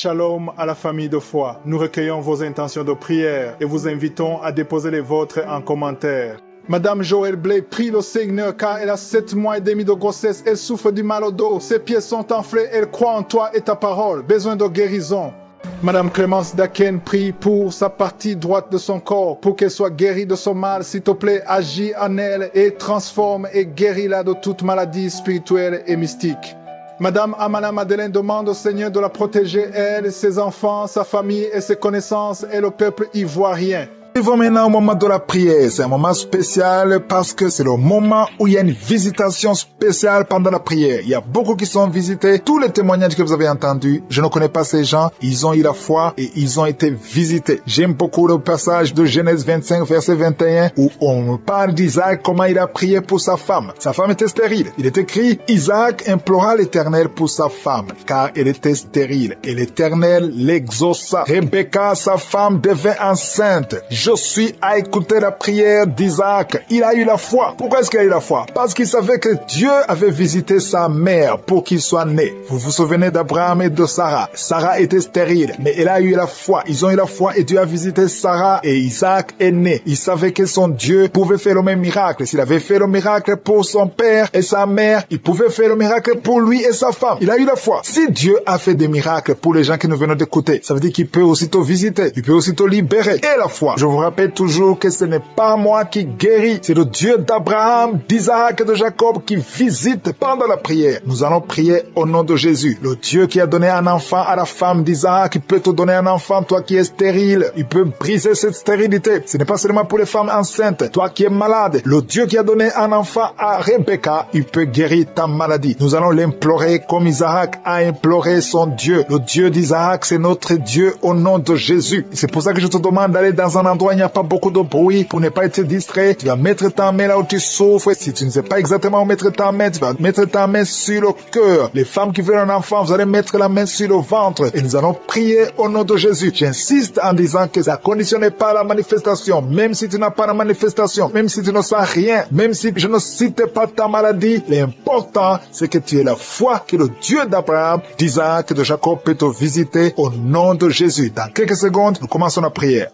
Shalom à la famille de foi. Nous recueillons vos intentions de prière et vous invitons à déposer les vôtres en commentaire. Madame Joël Blay prie le Seigneur car elle a 7 mois et demi de grossesse. Elle souffre du mal au dos. Ses pieds sont enflés. Elle croit en toi et ta parole. Besoin de guérison. Madame Clémence Daken prie pour sa partie droite de son corps, pour qu'elle soit guérie de son mal. S'il te plaît, agis en elle et transforme et guéris-la de toute maladie spirituelle et mystique. Madame Amana Madeleine demande au Seigneur de la protéger, elle, ses enfants, sa famille et ses connaissances et le peuple ivoirien. Nous vivons maintenant au moment de la prière. C'est un moment spécial parce que c'est le moment où il y a une visitation spéciale pendant la prière. Il y a beaucoup qui sont visités. Tous les témoignages que vous avez entendus, je ne connais pas ces gens. Ils ont eu la foi et ils ont été visités. J'aime beaucoup le passage de Genèse 25, verset 21, où on parle d'Isaac, comment il a prié pour sa femme. Sa femme était stérile. Il est écrit, Isaac implora l'Éternel pour sa femme, car elle était stérile. Et l'Éternel l'exauça. Rebecca, sa femme, devint enceinte. Josué a écouté la prière d'Isaac. Il a eu la foi. Pourquoi est-ce qu'il a eu la foi? Parce qu'il savait que Dieu avait visité sa mère pour qu'il soit né. Vous vous souvenez d'Abraham et de Sarah. Sarah était stérile, mais elle a eu la foi. Ils ont eu la foi et Dieu a visité Sarah et Isaac est né. Il savait que son Dieu pouvait faire le même miracle. S'il avait fait le miracle pour son père et sa mère, il pouvait faire le miracle pour lui et sa femme. Il a eu la foi. Si Dieu a fait des miracles pour les gens qui nous venons d'écouter, ça veut dire qu'il peut aussi te visiter. Il peut aussi te libérer. Et la foi. Je vous rappelle toujours que ce n'est pas moi qui guéris, c'est le Dieu d'Abraham, d'Isaac et de Jacob qui visite pendant la prière. Nous allons prier au nom de Jésus. Le Dieu qui a donné un enfant à la femme d'Isaac, il peut te donner un enfant, toi qui es stérile. Il peut briser cette stérilité. Ce n'est pas seulement pour les femmes enceintes. Toi qui es malade, le Dieu qui a donné un enfant à Rebecca, il peut guérir ta maladie. Nous allons l'implorer comme Isaac a imploré son Dieu. Le Dieu d'Isaac, c'est notre Dieu au nom de Jésus. C'est pour ça que je te demande d'aller dans un endroit où il n'y a pas beaucoup de bruit pour ne pas être distrait. Tu vas mettre ta main là où tu souffres. Si tu ne sais pas exactement où mettre ta main, tu vas mettre ta main sur le cœur. Les femmes qui veulent un enfant, vous allez mettre la main sur le ventre et nous allons prier au nom de Jésus. J'insiste en disant que ça conditionne pas la manifestation. Même si tu n'as pas la manifestation, même si tu ne sens rien, même si je ne cite pas ta maladie, l'important c'est que tu aies la foi que le Dieu d'Abraham, d'Isaac et de Jacob peut te visiter au nom de Jésus. Dans quelques secondes, nous commençons la prière.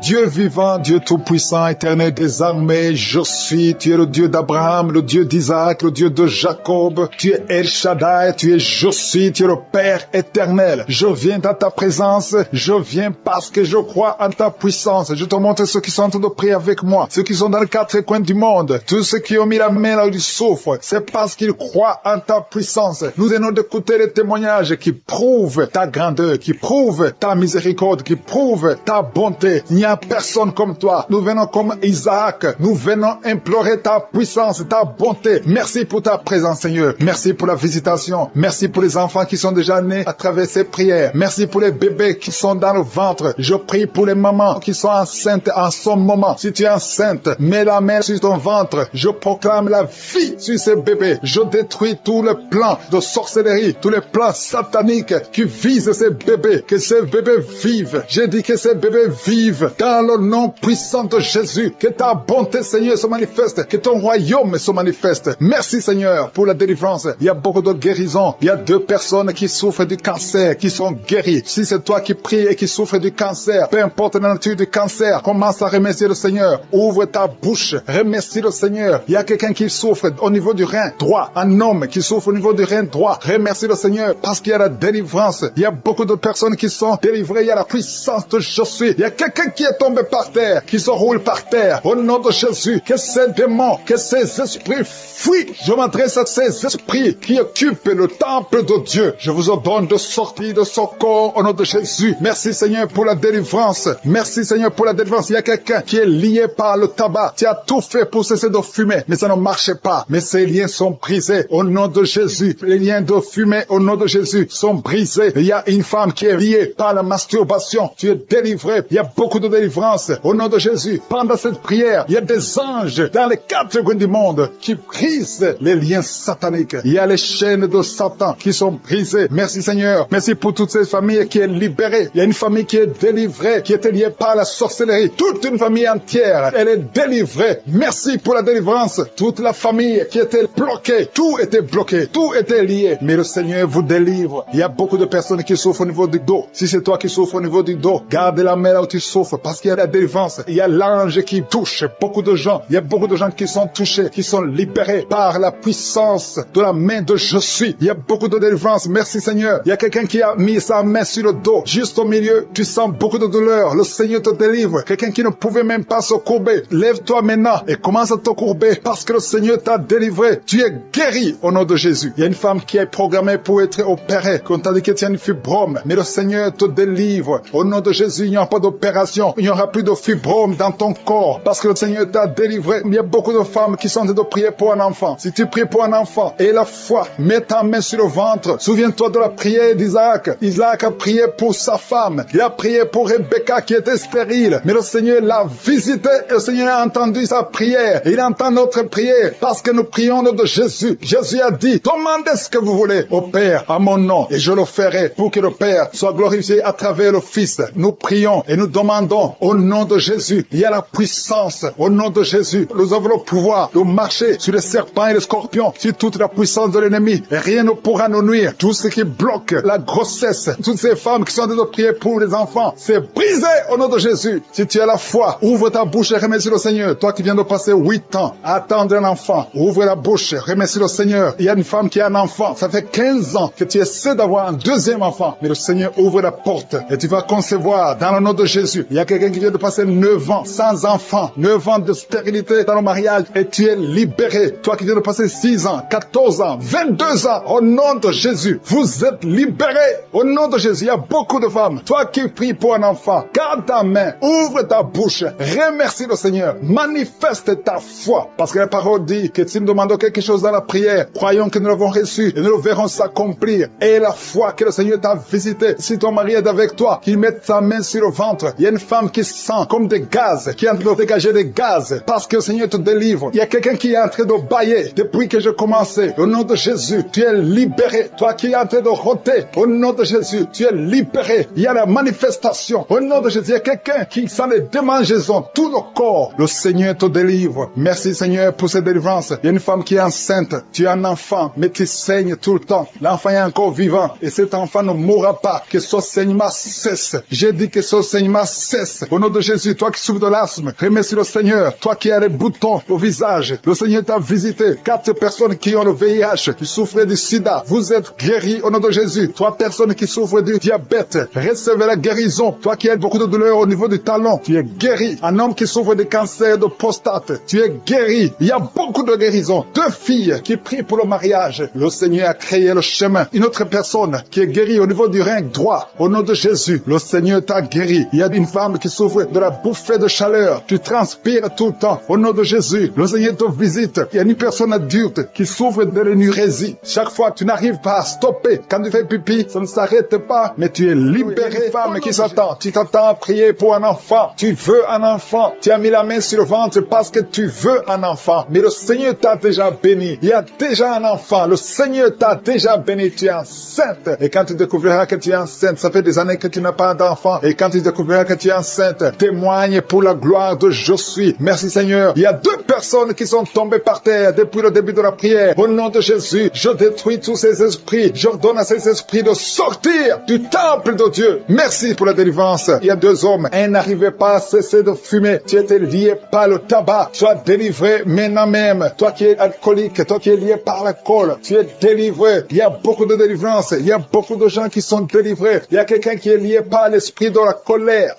Dieu vivant, Dieu tout-puissant, éternel des armées, je suis, tu es le Dieu d'Abraham, le Dieu d'Isaac, le Dieu de Jacob, tu es El Shaddai, tu es je suis, tu es le Père éternel. Je viens dans ta présence, je viens parce que je crois en ta puissance. Je te montre ceux qui sont en train de prier avec moi, ceux qui sont dans les 4 coins du monde, tous ceux qui ont mis la main là où ils souffrent, c'est parce qu'ils croient en ta puissance. Nous venons d'écouter les témoignages qui prouvent ta grandeur, qui prouvent ta miséricorde, qui prouvent ta bonté. Il n'y a personne comme toi. Nous venons comme Isaac. Nous venons implorer ta puissance, ta bonté. Merci pour ta présence, Seigneur. Merci pour la visitation. Merci pour les enfants qui sont déjà nés à travers ces prières. Merci pour les bébés qui sont dans le ventre. Je prie pour les mamans qui sont enceintes en ce moment. Si tu es enceinte, mets la main sur ton ventre. Je proclame la vie sur ces bébés. Je détruis tous les plans de sorcellerie, tous les plans sataniques qui visent ces bébés. Que ces bébés vivent. J'ai dit que ces bébés vivent dans le nom puissant de Jésus. Que ta bonté, Seigneur, se manifeste. Que ton royaume se manifeste. Merci, Seigneur, pour la délivrance. Il y a beaucoup de guérisons. Il y a 2 personnes qui souffrent du cancer, qui sont guéries. Si c'est toi qui pries et qui souffres du cancer, peu importe la nature du cancer, commence à remercier le Seigneur. Ouvre ta bouche. Remercie le Seigneur. Il y a quelqu'un qui souffre au niveau du rein droit. Un homme qui souffre au niveau du rein droit. Remercie le Seigneur parce qu'il y a la délivrance. Il y a beaucoup de personnes qui sont délivrées. Il y a la puissance de Josué. Il y a quelqu'un qui est tombé par terre, qui se roule par terre. Au nom de Jésus, que ces démons, que ces esprits fuient. Je m'adresse à ces esprits qui occupent le temple de Dieu. Je vous ordonne de sortir de ce corps au nom de Jésus. Merci Seigneur pour la délivrance. Merci Seigneur pour la délivrance. Il y a quelqu'un qui est lié par le tabac. Tu as tout fait pour cesser de fumer, mais ça ne marchait pas. Mais ces liens sont brisés au nom de Jésus. Les liens de fumée au nom de Jésus sont brisés. Il y a une femme qui est liée par la masturbation. Tu es délivré. Il y a beaucoup de délivrance délivrance. Au nom de Jésus, pendant cette prière, il y a des anges dans les 4 coins du monde qui brisent les liens sataniques. Il y a les chaînes de Satan qui sont brisées. Merci Seigneur. Merci pour toute cette famille qui est libérée. Il y a une famille qui est délivrée, qui était liée par la sorcellerie. Toute une famille entière, elle est délivrée. Merci pour la délivrance. Toute la famille qui était bloquée, tout était bloqué, tout était lié. Mais le Seigneur vous délivre. Il y a beaucoup de personnes qui souffrent au niveau du dos. Si c'est toi qui souffres au niveau du dos, garde la main là où tu souffres parce qu'il y a la délivrance. Il y a l'ange qui touche beaucoup de gens. Il y a beaucoup de gens qui sont touchés, qui sont libérés par la puissance de la main de Je suis. Il y a beaucoup de délivrance. Merci Seigneur. Il y a quelqu'un qui a mis sa main sur le dos, juste au milieu. Tu sens beaucoup de douleur. Le Seigneur te délivre. Quelqu'un qui ne pouvait même pas se courber. Lève-toi maintenant et commence à te courber parce que le Seigneur t'a délivré. Tu es guéri au nom de Jésus. Il y a une femme qui est programmée pour être opérée. Qu'on t'a dit que tu as une fibrome. Mais le Seigneur te délivre. Au nom de Jésus, il n'y aura pas d'opération. Il n'y aura plus de fibrome dans ton corps parce que le Seigneur t'a délivré. Il y a beaucoup de femmes qui sont en train de prier pour un enfant. Si tu pries pour un enfant et la foi, mets ta main sur le ventre. Souviens-toi de la prière d'Isaac. Isaac a prié pour sa femme. Il a prié pour Rebecca qui était stérile. Mais le Seigneur l'a visité et le Seigneur a entendu sa prière. Et il entend notre prière parce que nous prions au nom de Jésus. Jésus a dit, demandez ce que vous voulez au Père à mon nom et je le ferai pour que le Père soit glorifié à travers le Fils. Nous prions et nous demandons au nom de Jésus. Il y a la puissance au nom de Jésus. Nous avons le pouvoir de marcher sur les serpents et les scorpions, sur toute la puissance de l'ennemi. Et rien ne pourra nous nuire. Tout ce qui bloque la grossesse, toutes ces femmes qui sont en train de prier pour les enfants, c'est brisé au nom de Jésus. Si tu as la foi, ouvre ta bouche et remercie le Seigneur. Toi qui viens de passer 8 ans à attendre un enfant, ouvre la bouche, remercie le Seigneur. Il y a une femme qui a un enfant. Ça fait 15 ans que tu essaies d'avoir un deuxième enfant. Mais le Seigneur ouvre la porte et tu vas concevoir dans le nom de Jésus. Il y a quelqu'un qui vient de passer 9 ans sans enfant, 9 ans de stérilité dans le mariage et tu es libéré. Toi qui viens de passer 6 ans, 14 ans, 22 ans, au nom de Jésus, vous êtes libérés. Au nom de Jésus, il y a beaucoup de femmes. Toi qui pries pour un enfant, garde ta main, ouvre ta bouche, remercie le Seigneur, manifeste ta foi. Parce que la parole dit que si nous demandons quelque chose dans la prière, croyons que nous l'avons reçu et nous le verrons s'accomplir. Et la foi que le Seigneur t'a visité, si ton mari est avec toi, qu'il mette sa main sur le ventre. Il y a une femme qui sent comme des gaz, qui est en train de dégager des gaz, parce que le Seigneur te délivre. Il y a quelqu'un qui est en train de bailler depuis que j'ai commencé. Au nom de Jésus, tu es libéré. Toi qui es en train de rôter, au nom de Jésus, tu es libéré. Il y a la manifestation. Au nom de Jésus, il y a quelqu'un qui sent les démangeaisons, tout le corps. Le Seigneur te délivre. Merci Seigneur pour cette délivrance. Il y a une femme qui est enceinte. Tu as un enfant, mais qui saigne tout le temps. L'enfant est encore vivant et cet enfant ne mourra pas. Que ce saignement cesse. J'ai dit que ce saignement cesse. Au nom de Jésus, toi qui souffres de l'asthme, remercie le Seigneur. Toi qui as les boutons au visage, le Seigneur t'a visité. 4 personnes qui ont le VIH, qui souffrent du sida, vous êtes guéris au nom de Jésus. 3 personnes qui souffrent du diabète, recevez la guérison. Toi qui as beaucoup de douleur au niveau du talon, tu es guéri. Un homme qui souffre de cancer de prostate, tu es guéri. Il y a beaucoup de guérisons. 2 filles qui prient pour le mariage. Le Seigneur a créé le chemin. Une autre personne qui est guérie au niveau du rein droit. Au nom de Jésus, le Seigneur t'a guéri. Il y a une femme qui souffre de la bouffée de chaleur. Tu transpires tout le temps. Au nom de Jésus, le Seigneur te visite. Il y a une personne adulte qui souffre de l'énurésie. Chaque fois, tu n'arrives pas à stopper. Quand tu fais pipi, ça ne s'arrête pas. Mais tu es libéré. Femme qui s'attend. Tu t'attends à prier pour un enfant. Tu veux un enfant. Tu as mis la main sur le ventre parce que tu veux un enfant. Mais le Seigneur t'a déjà béni. Il y a déjà un enfant. Le Seigneur t'a déjà béni. Tu es enceinte. Et quand tu découvriras que tu es enceinte, ça fait des années que tu n'as pas d'enfant. Et quand tu découvriras que tu es enceinte, témoigne pour la gloire de Je suis. Merci Seigneur. Il y a 2 personnes qui sont tombées par terre depuis le début de la prière. Au nom de Jésus, je détruis tous ces esprits. J'ordonne à ces esprits de sortir du temple de Dieu. Merci pour la délivrance. Il y a 2 hommes. Un n'arrivait pas à cesser de fumer. Tu étais lié par le tabac. Sois délivré maintenant même. Toi qui es alcoolique, toi qui es lié par l'alcool, tu es délivré. Il y a beaucoup de délivrance. Il y a beaucoup de gens qui sont délivrés. Il y a quelqu'un qui est lié par l'esprit de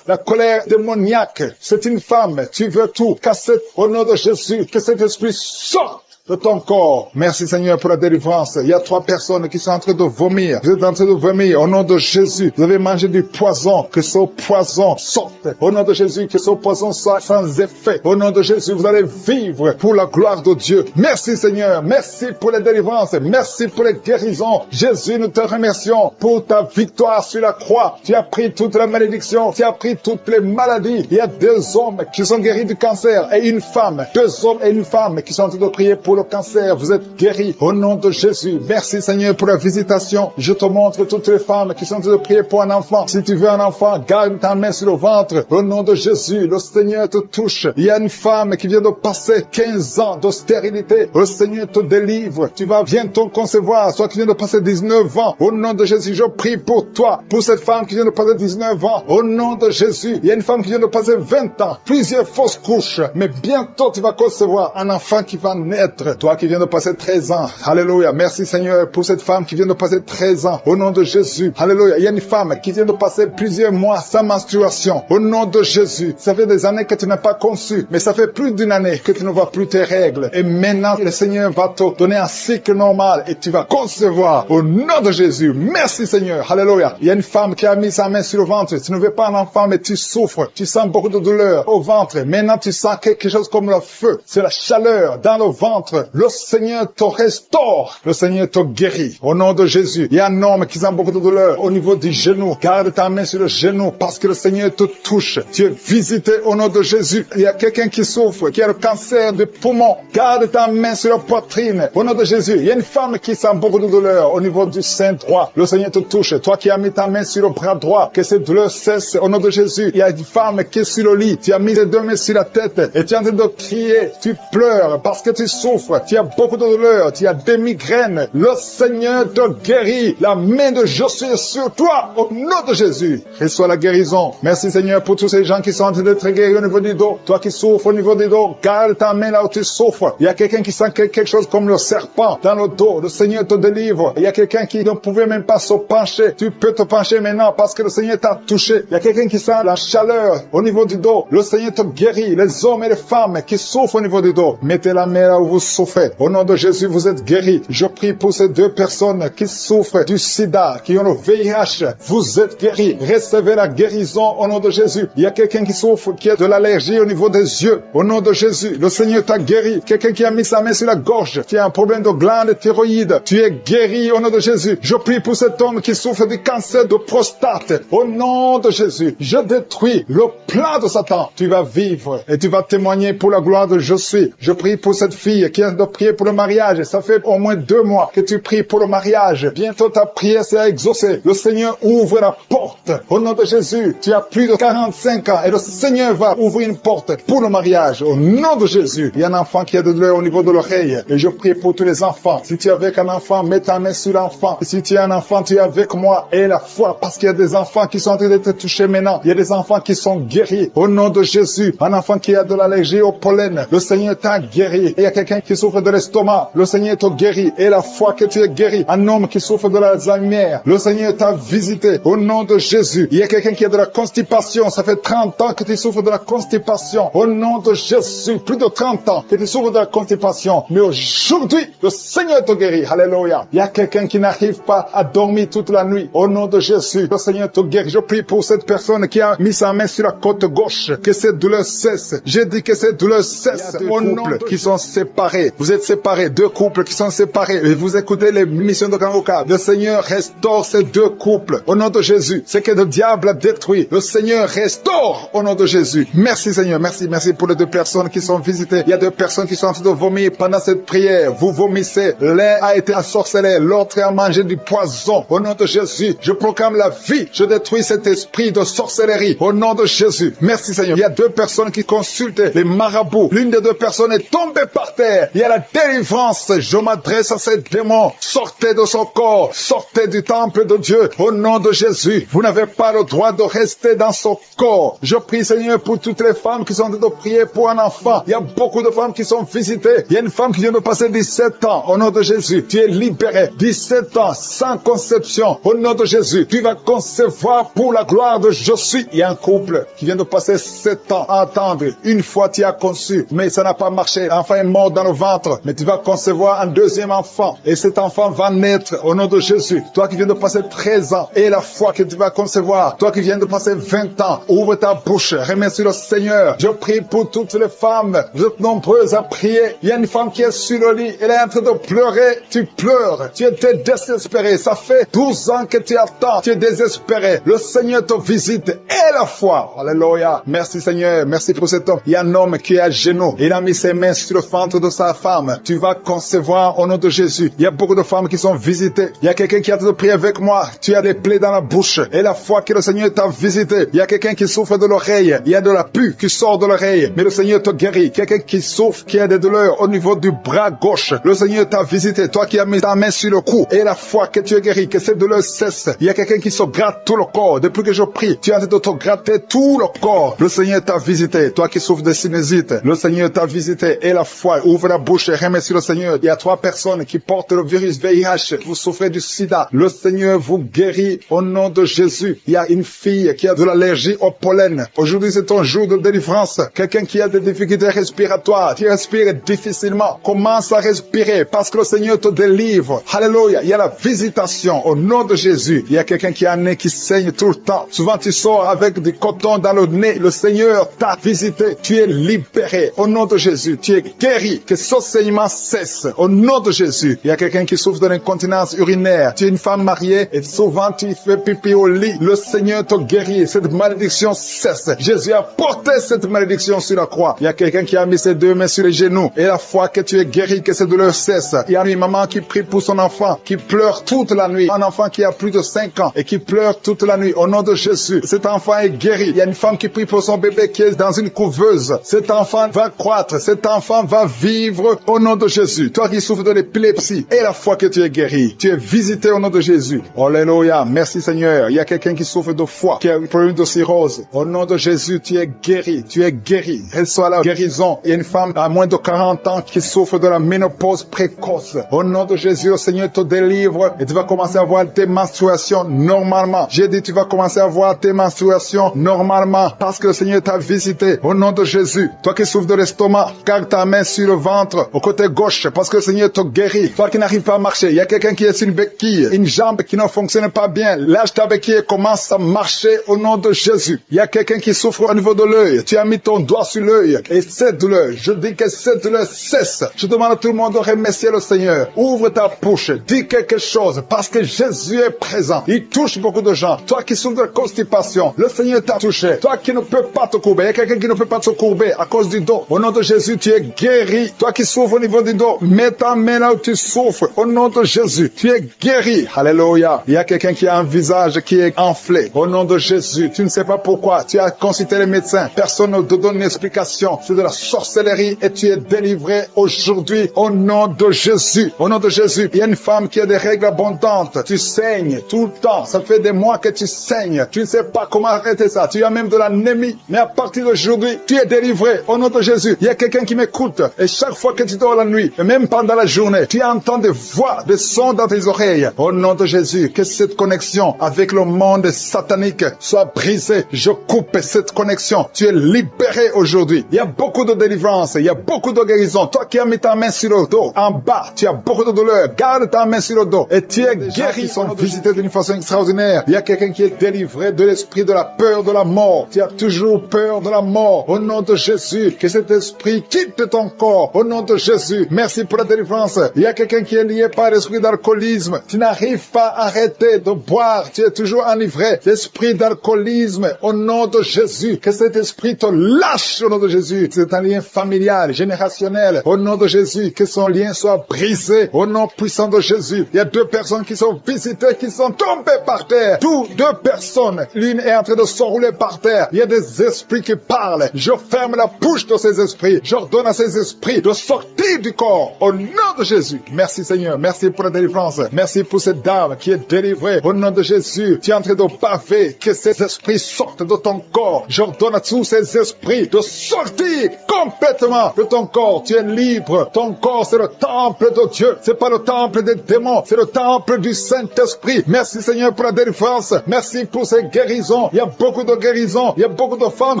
la colère démoniaque. C'est une femme. Tu veux tout casser au nom de Jésus. Que cet esprit sorte de ton corps. Merci Seigneur pour la délivrance. Il y a 3 personnes qui sont en train de vomir. Vous êtes en train de vomir au nom de Jésus. Vous avez mangé du poison. Que ce poison sorte. Au nom de Jésus, que ce poison soit sans effet. Au nom de Jésus, vous allez vivre pour la gloire de Dieu. Merci Seigneur. Merci pour la délivrance. Merci pour les guérisons. Jésus, nous te remercions pour ta victoire sur la croix. Tu as pris toute la malédiction. Tu as pris toute toutes les maladies. Il y a 2 hommes qui sont guéris du cancer et une femme. 2 hommes et une femme qui sont en train de prier pour le cancer. Vous êtes guéris au nom de Jésus. Merci Seigneur pour la visitation. Je te montre toutes les femmes qui sont en train de prier pour un enfant. Si tu veux un enfant, garde ta main sur le ventre. Au nom de Jésus, le Seigneur te touche. Il y a une femme qui vient de passer 15 ans de stérilité. Le Seigneur te délivre. Tu vas bientôt concevoir. Toi qui viens de passer 19 ans. Au nom de Jésus, je prie pour toi. Pour cette femme qui vient de passer 19 ans. Au nom de Jésus. Il y a une femme qui vient de passer 20 ans. Plusieurs fausses couches. Mais bientôt tu vas concevoir un enfant qui va naître. Toi qui viens de passer 13 ans. Alléluia. Merci Seigneur pour cette femme qui vient de passer 13 ans. Au nom de Jésus. Alléluia. Il y a une femme qui vient de passer plusieurs mois sans menstruation. Au nom de Jésus. Ça fait des années que tu n'as pas conçu. Mais ça fait plus d'une année que tu ne vois plus tes règles. Et maintenant, le Seigneur va te donner un cycle normal et tu vas concevoir. Au nom de Jésus. Merci Seigneur. Alléluia. Il y a une femme qui a mis sa main sur le ventre. Tu ne veux pas un enfant, mais tu souffres. Tu sens beaucoup de douleur au ventre. Maintenant, tu sens quelque chose comme le feu. C'est la chaleur dans le ventre. Le Seigneur te restaure. Le Seigneur te guérit. Au nom de Jésus. Il y a un homme qui sent beaucoup de douleur au niveau du genou. Garde ta main sur le genou parce que le Seigneur te touche. Tu es visité au nom de Jésus. Il y a quelqu'un qui souffre, qui a le cancer du poumon. Garde ta main sur la poitrine. Au nom de Jésus. Il y a une femme qui sent beaucoup de douleur au niveau du sein droit. Le Seigneur te touche. Toi qui as mis ta main sur le bras droit, que cette douleur cesse au nom de Jésus. Il y a une femme qui est sur le lit. Tu as mis les 2 mains sur la tête et tu es en train de crier. Tu pleures parce que tu souffres. Tu as beaucoup de douleur. Tu as des migraines. Le Seigneur te guérit. La main de Josué sur toi au nom de Jésus. Reçois la guérison. Merci Seigneur pour tous ces gens qui sont en train d'être guéris au niveau du dos. Toi qui souffres au niveau du dos, garde ta main là où tu souffres. Il y a quelqu'un qui sent quelque chose comme le serpent dans le dos. Le Seigneur te délivre. Il y a quelqu'un qui ne pouvait même pas se pencher. Tu peux te pencher maintenant parce que le Seigneur t'a touché. Il y a quelqu'un qui sent la chaleur au niveau du dos. Le Seigneur te guérit. Les hommes et les femmes qui souffrent au niveau du dos, mettez la main là où vous souffrez. Au nom de Jésus, vous êtes guéris. Je prie pour ces 2 personnes qui souffrent du sida, qui ont le VIH. Vous êtes guéris. Recevez la guérison au nom de Jésus. Il y a quelqu'un qui souffre, qui a de l'allergie au niveau des yeux. Au nom de Jésus, le Seigneur t'a guéri. Quelqu'un qui a mis sa main sur la gorge, qui a un problème de glande thyroïde. Tu es guéri au nom de Jésus. Je prie pour cet homme qui souffre du cancer de prostate. Au nom de Jésus, je détruis le plan de Satan. Tu vas vivre et tu vas témoigner pour la gloire de Jésus. Je prie pour cette fille qui a de prier pour le mariage. Ça fait au moins 2 mois que tu pries pour le mariage. Bientôt ta prière sera exaucée. Le Seigneur ouvre la porte. Au nom de Jésus, tu as plus de 45 ans et le Seigneur va ouvrir une porte pour le mariage. Au nom de Jésus, il y a un enfant qui a de douleur au niveau de l'oreille. Et je prie pour tous les enfants. Si tu es avec un enfant, mets ta main sur l'enfant. Si tu es un enfant, tu es avec moi. Et la foi, parce qu'il y a des enfants qui sont en train d'être touchés maintenant. Il y a des enfants qui sont guéris. Au nom de Jésus, un enfant qui a de l'allergie au pollen, le Seigneur t'a guéri. Et il y a quelqu'un qui souffre de l'estomac, le Seigneur t'a guéri. Et la foi que tu es guéri. Un homme qui souffre de l'Alzheimer, le Seigneur t'a visité. Au nom de Jésus, il y a quelqu'un qui a de la constipation. Ça fait 30 ans que tu souffres de la constipation. Au nom de Jésus, plus de 30 ans que tu souffres de la constipation. Mais aujourd'hui, le Seigneur te guérit. Alléluia. Il y a quelqu'un qui n'arrive pas à dormir toute la nuit. Au nom de Jésus, le Seigneur te guérit. Je prie pour cette personne qui a mis sa main sur la côte gauche. Que cette douleur cesse. J'ai dit que cette douleur cesse. Au nom de qui sont séparés. Vous êtes séparés. 2 couples qui sont séparés. Et vous écoutez les missions de Kangoka. Le Seigneur restaure ces 2 couples. Au nom de Jésus. Ce que le diable a détruit. Le Seigneur restaure au nom de Jésus. Merci Seigneur. Merci pour les 2 personnes qui sont visitées. Il y a 2 personnes qui sont en train de vomir pendant cette prière. Vous vomissez. L'un a été ensorcelé. L'autre a mangé du poison. Au nom de Jésus. Je proclame la vie. Je détruis cet esprit de sorcellerie. Au nom de Jésus. Merci Seigneur. Il y a 2 personnes qui consultent les marabouts. L'une des 2 personnes est tombée par terre. Il y a la délivrance. Je m'adresse à ces démons. Sortez de son corps. Sortez du temple de Dieu. Au nom de Jésus. Vous n'avez pas le droit de rester dans son corps. Je prie Seigneur pour toutes les femmes qui sont en train de prier pour un enfant. Il y a beaucoup de femmes qui sont visitées. Il y a une femme qui vient de passer 17 ans. Au nom de Jésus. Tu es libéré. 17 ans sans conception. Au nom de Jésus. Tu vas concevoir pour la gloire de Jésus. Il y a un couple qui vient de passer 7 ans à attendre. Une fois tu as conçu, mais ça n'a pas marché. L'enfant est mort dans le ventre. Mais tu vas concevoir un 2e enfant. Et cet enfant va naître au nom de Jésus. Toi qui viens de passer 13 ans. Et la foi que tu vas concevoir. Toi qui viens de passer 20 ans. Ouvre ta bouche. Remercie le Seigneur. Je prie pour toutes les femmes. Vous êtes nombreuses à prier. Il y a une femme qui est sur le lit. Elle est en train de pleurer. Tu pleures. Tu étais désespéré. Ça fait 12 ans que tu attends, tu es désespéré. Le Seigneur te visite et la foi. Alléluia. Merci Seigneur. Merci pour cet homme. Il y a un homme qui est à genoux. Il a mis ses mains sur le ventre de sa femme. Tu vas concevoir au nom de Jésus. Il y a beaucoup de femmes qui sont visitées. Il y a quelqu'un qui a de prier avec moi. Tu as des plaies dans la bouche. Et la foi que le Seigneur t'a visité. Il y a quelqu'un qui souffre de l'oreille. Il y a de la pus qui sort de l'oreille. Mais le Seigneur te guérit. Quelqu'un qui souffre, qui a des douleurs au niveau du bras gauche. Le Seigneur t'a visité. Toi qui as mis ta main sur le cou. Et la foi que tu es guéri. Que cette douleur cesse. Il y a quelqu'un qui se gratte tout le corps. Depuis que je prie, tu es en train de te gratter tout le corps. Le Seigneur t'a visité. Toi qui souffres de sinusite. Le Seigneur t'a visité. Et la foi. Ouvre la bouche et remercie le Seigneur. Il y a 3 personnes qui portent le virus VIH. Vous souffrez du sida. Le Seigneur vous guérit au nom de Jésus. Il y a une fille qui a de l'allergie au pollen. Aujourd'hui, c'est ton jour de délivrance. Quelqu'un qui a des difficultés respiratoires, qui respire difficilement, commence à respirer parce que le Seigneur te délivre. Alléluia. Il y a la visitation au nom de Jésus. Il y a quelqu'un qui a un nez qui saigne tout le temps. Souvent, tu sors avec du coton dans le nez. Le Seigneur t'a visité. Tu es libéré au nom de Jésus. Tu es guéri. Que ce saignement cesse au nom de Jésus. Il y a quelqu'un qui souffre de l'incontinence urinaire. Tu es une femme mariée et souvent tu fais pipi au lit. Le Seigneur te guérit. Cette malédiction cesse. Jésus a porté cette malédiction sur la croix. Il y a quelqu'un qui a mis ses 2 mains sur les genoux. Et la foi que tu es guéri, que cette douleur cesse. Il y a une maman qui prie pour son enfant, qui pleure toute la nuit. Un enfant qui a plus de 5 ans et qui pleure toute la nuit. Au nom de Jésus, cet enfant est guéri. Il y a une femme qui prie pour son bébé qui est dans une couveuse. Cet enfant va croître. Cet enfant va vivre au nom de Jésus. Toi qui souffres de l'épilepsie, et la foi que tu es guéri. Tu es visité au nom de Jésus. Alléluia. Merci Seigneur. Il y a quelqu'un qui souffre de foie, qui a un problème de cirrhose. Au nom de Jésus, tu es guéri. Tu es guéri. Reçois la guérison. Il y a une femme à moins de 40 ans qui souffre de la ménopause précoce. Au nom de Jésus, le Seigneur te délivre et tu vas commencer à voir tes menstruations normalement. J'ai dit, tu vas commencer à voir tes menstruations normalement parce que le Seigneur t'a visité. Au nom de Jésus, toi qui souffres de l'estomac, garde ta main sur le ventre, au côté gauche, parce que le Seigneur te guérit. Toi qui n'arrives pas à marcher, il y a quelqu'un qui est sur une béquille, une jambe qui ne fonctionne pas bien. Lâche ta béquille et commence à marcher au nom de Jésus. Il y a quelqu'un qui souffre au niveau de l'œil. Tu as mis ton doigt sur l'œil et cette douleur, je dis que cette douleur cesse. Je demande à tout le monde de remercier le Seigneur. Ouvre ta bouche, dis quelque chose parce que Jésus est présent. Il touche beaucoup de gens. Toi qui souffres de constipation, le Seigneur t'a touché. Toi qui ne peux pas te courber, il y a quelqu'un qui ne peut pas se courber à cause du dos. Au nom de Jésus, tu es guéri. Toi qui souffres au niveau du dos, mets ta main là où tu souffres. Au nom de Jésus, tu es guéri. Alléluia. Il y a quelqu'un qui a un visage qui est enflé. Au nom de Jésus, tu ne sais pas pourquoi. Tu as consulté les médecins. Personne ne te donne une explication. C'est de la sorcellerie et tu es délivré aujourd'hui au nom de Jésus. Au nom de Jésus, il y a une femme qui a des règles abondantes. Tu saignes tout le temps. Ça fait des mois que tu saignes. Tu ne sais pas comment arrêter ça. Tu as même de l'anémie. Mais à partir d'aujourd'hui, tu es délivré au nom de Jésus. Il y a quelqu'un qui m'écoute. Et chaque fois que tu dors la nuit, et même pendant la journée, tu entends des voix, des sons dans tes oreilles. Au nom de Jésus, que cette connexion avec le monde satanique soit brisée. Je coupe cette connexion. Tu es libéré aujourd'hui. Il y a beaucoup de délivrance. Il y a beaucoup de guérison. Toi qui as mis ta main sur le dos, en bas, tu as beaucoup de douleur. Garde ta main sur le dos. Et tu es guéri. Ils sont visités d'une façon extraordinaire. Il y a quelqu'un qui est délivré de l'esprit de la peur de la mort. Tu as toujours peur de la mort. Au nom de Jésus, que cet esprit quitte ton corps. Au nom de Jésus, merci pour la délivrance. Il y a quelqu'un qui est lié par l'esprit d'alcoolisme. Tu n'arrives pas à arrêter de boire. Tu es toujours enivré. L'esprit d'alcoolisme, au nom de Jésus, que cet esprit te lâche au nom de Jésus. C'est un lien familial, générationnel. Au nom de Jésus, que son lien soit brisé. Au nom puissant de Jésus. Il y a 2 personnes qui sont visitées, qui sont tombées par terre. 2 personnes. L'une est en train de s'enrouler par terre. Il y a des esprits qui parlent. Je ferme la bouche de ces esprits. J'ordonne à ces esprits de sortir du corps. Au nom de Jésus. Merci Seigneur. Merci pour la délivrance. Merci pour cette dame qui est délivrée. Au nom de Jésus. Tu es en train de baver. Que ces esprits sortent de ton corps. J'ordonne à tous ces esprits de sortir complètement de ton corps. Tu es libre. Ton corps, c'est le temple de Dieu. C'est pas le temple des démons. C'est le temple du Saint-Esprit. Merci Seigneur pour la délivrance. Merci pour ces guérisons. Il y a beaucoup de guérisons. Il y a beaucoup de femmes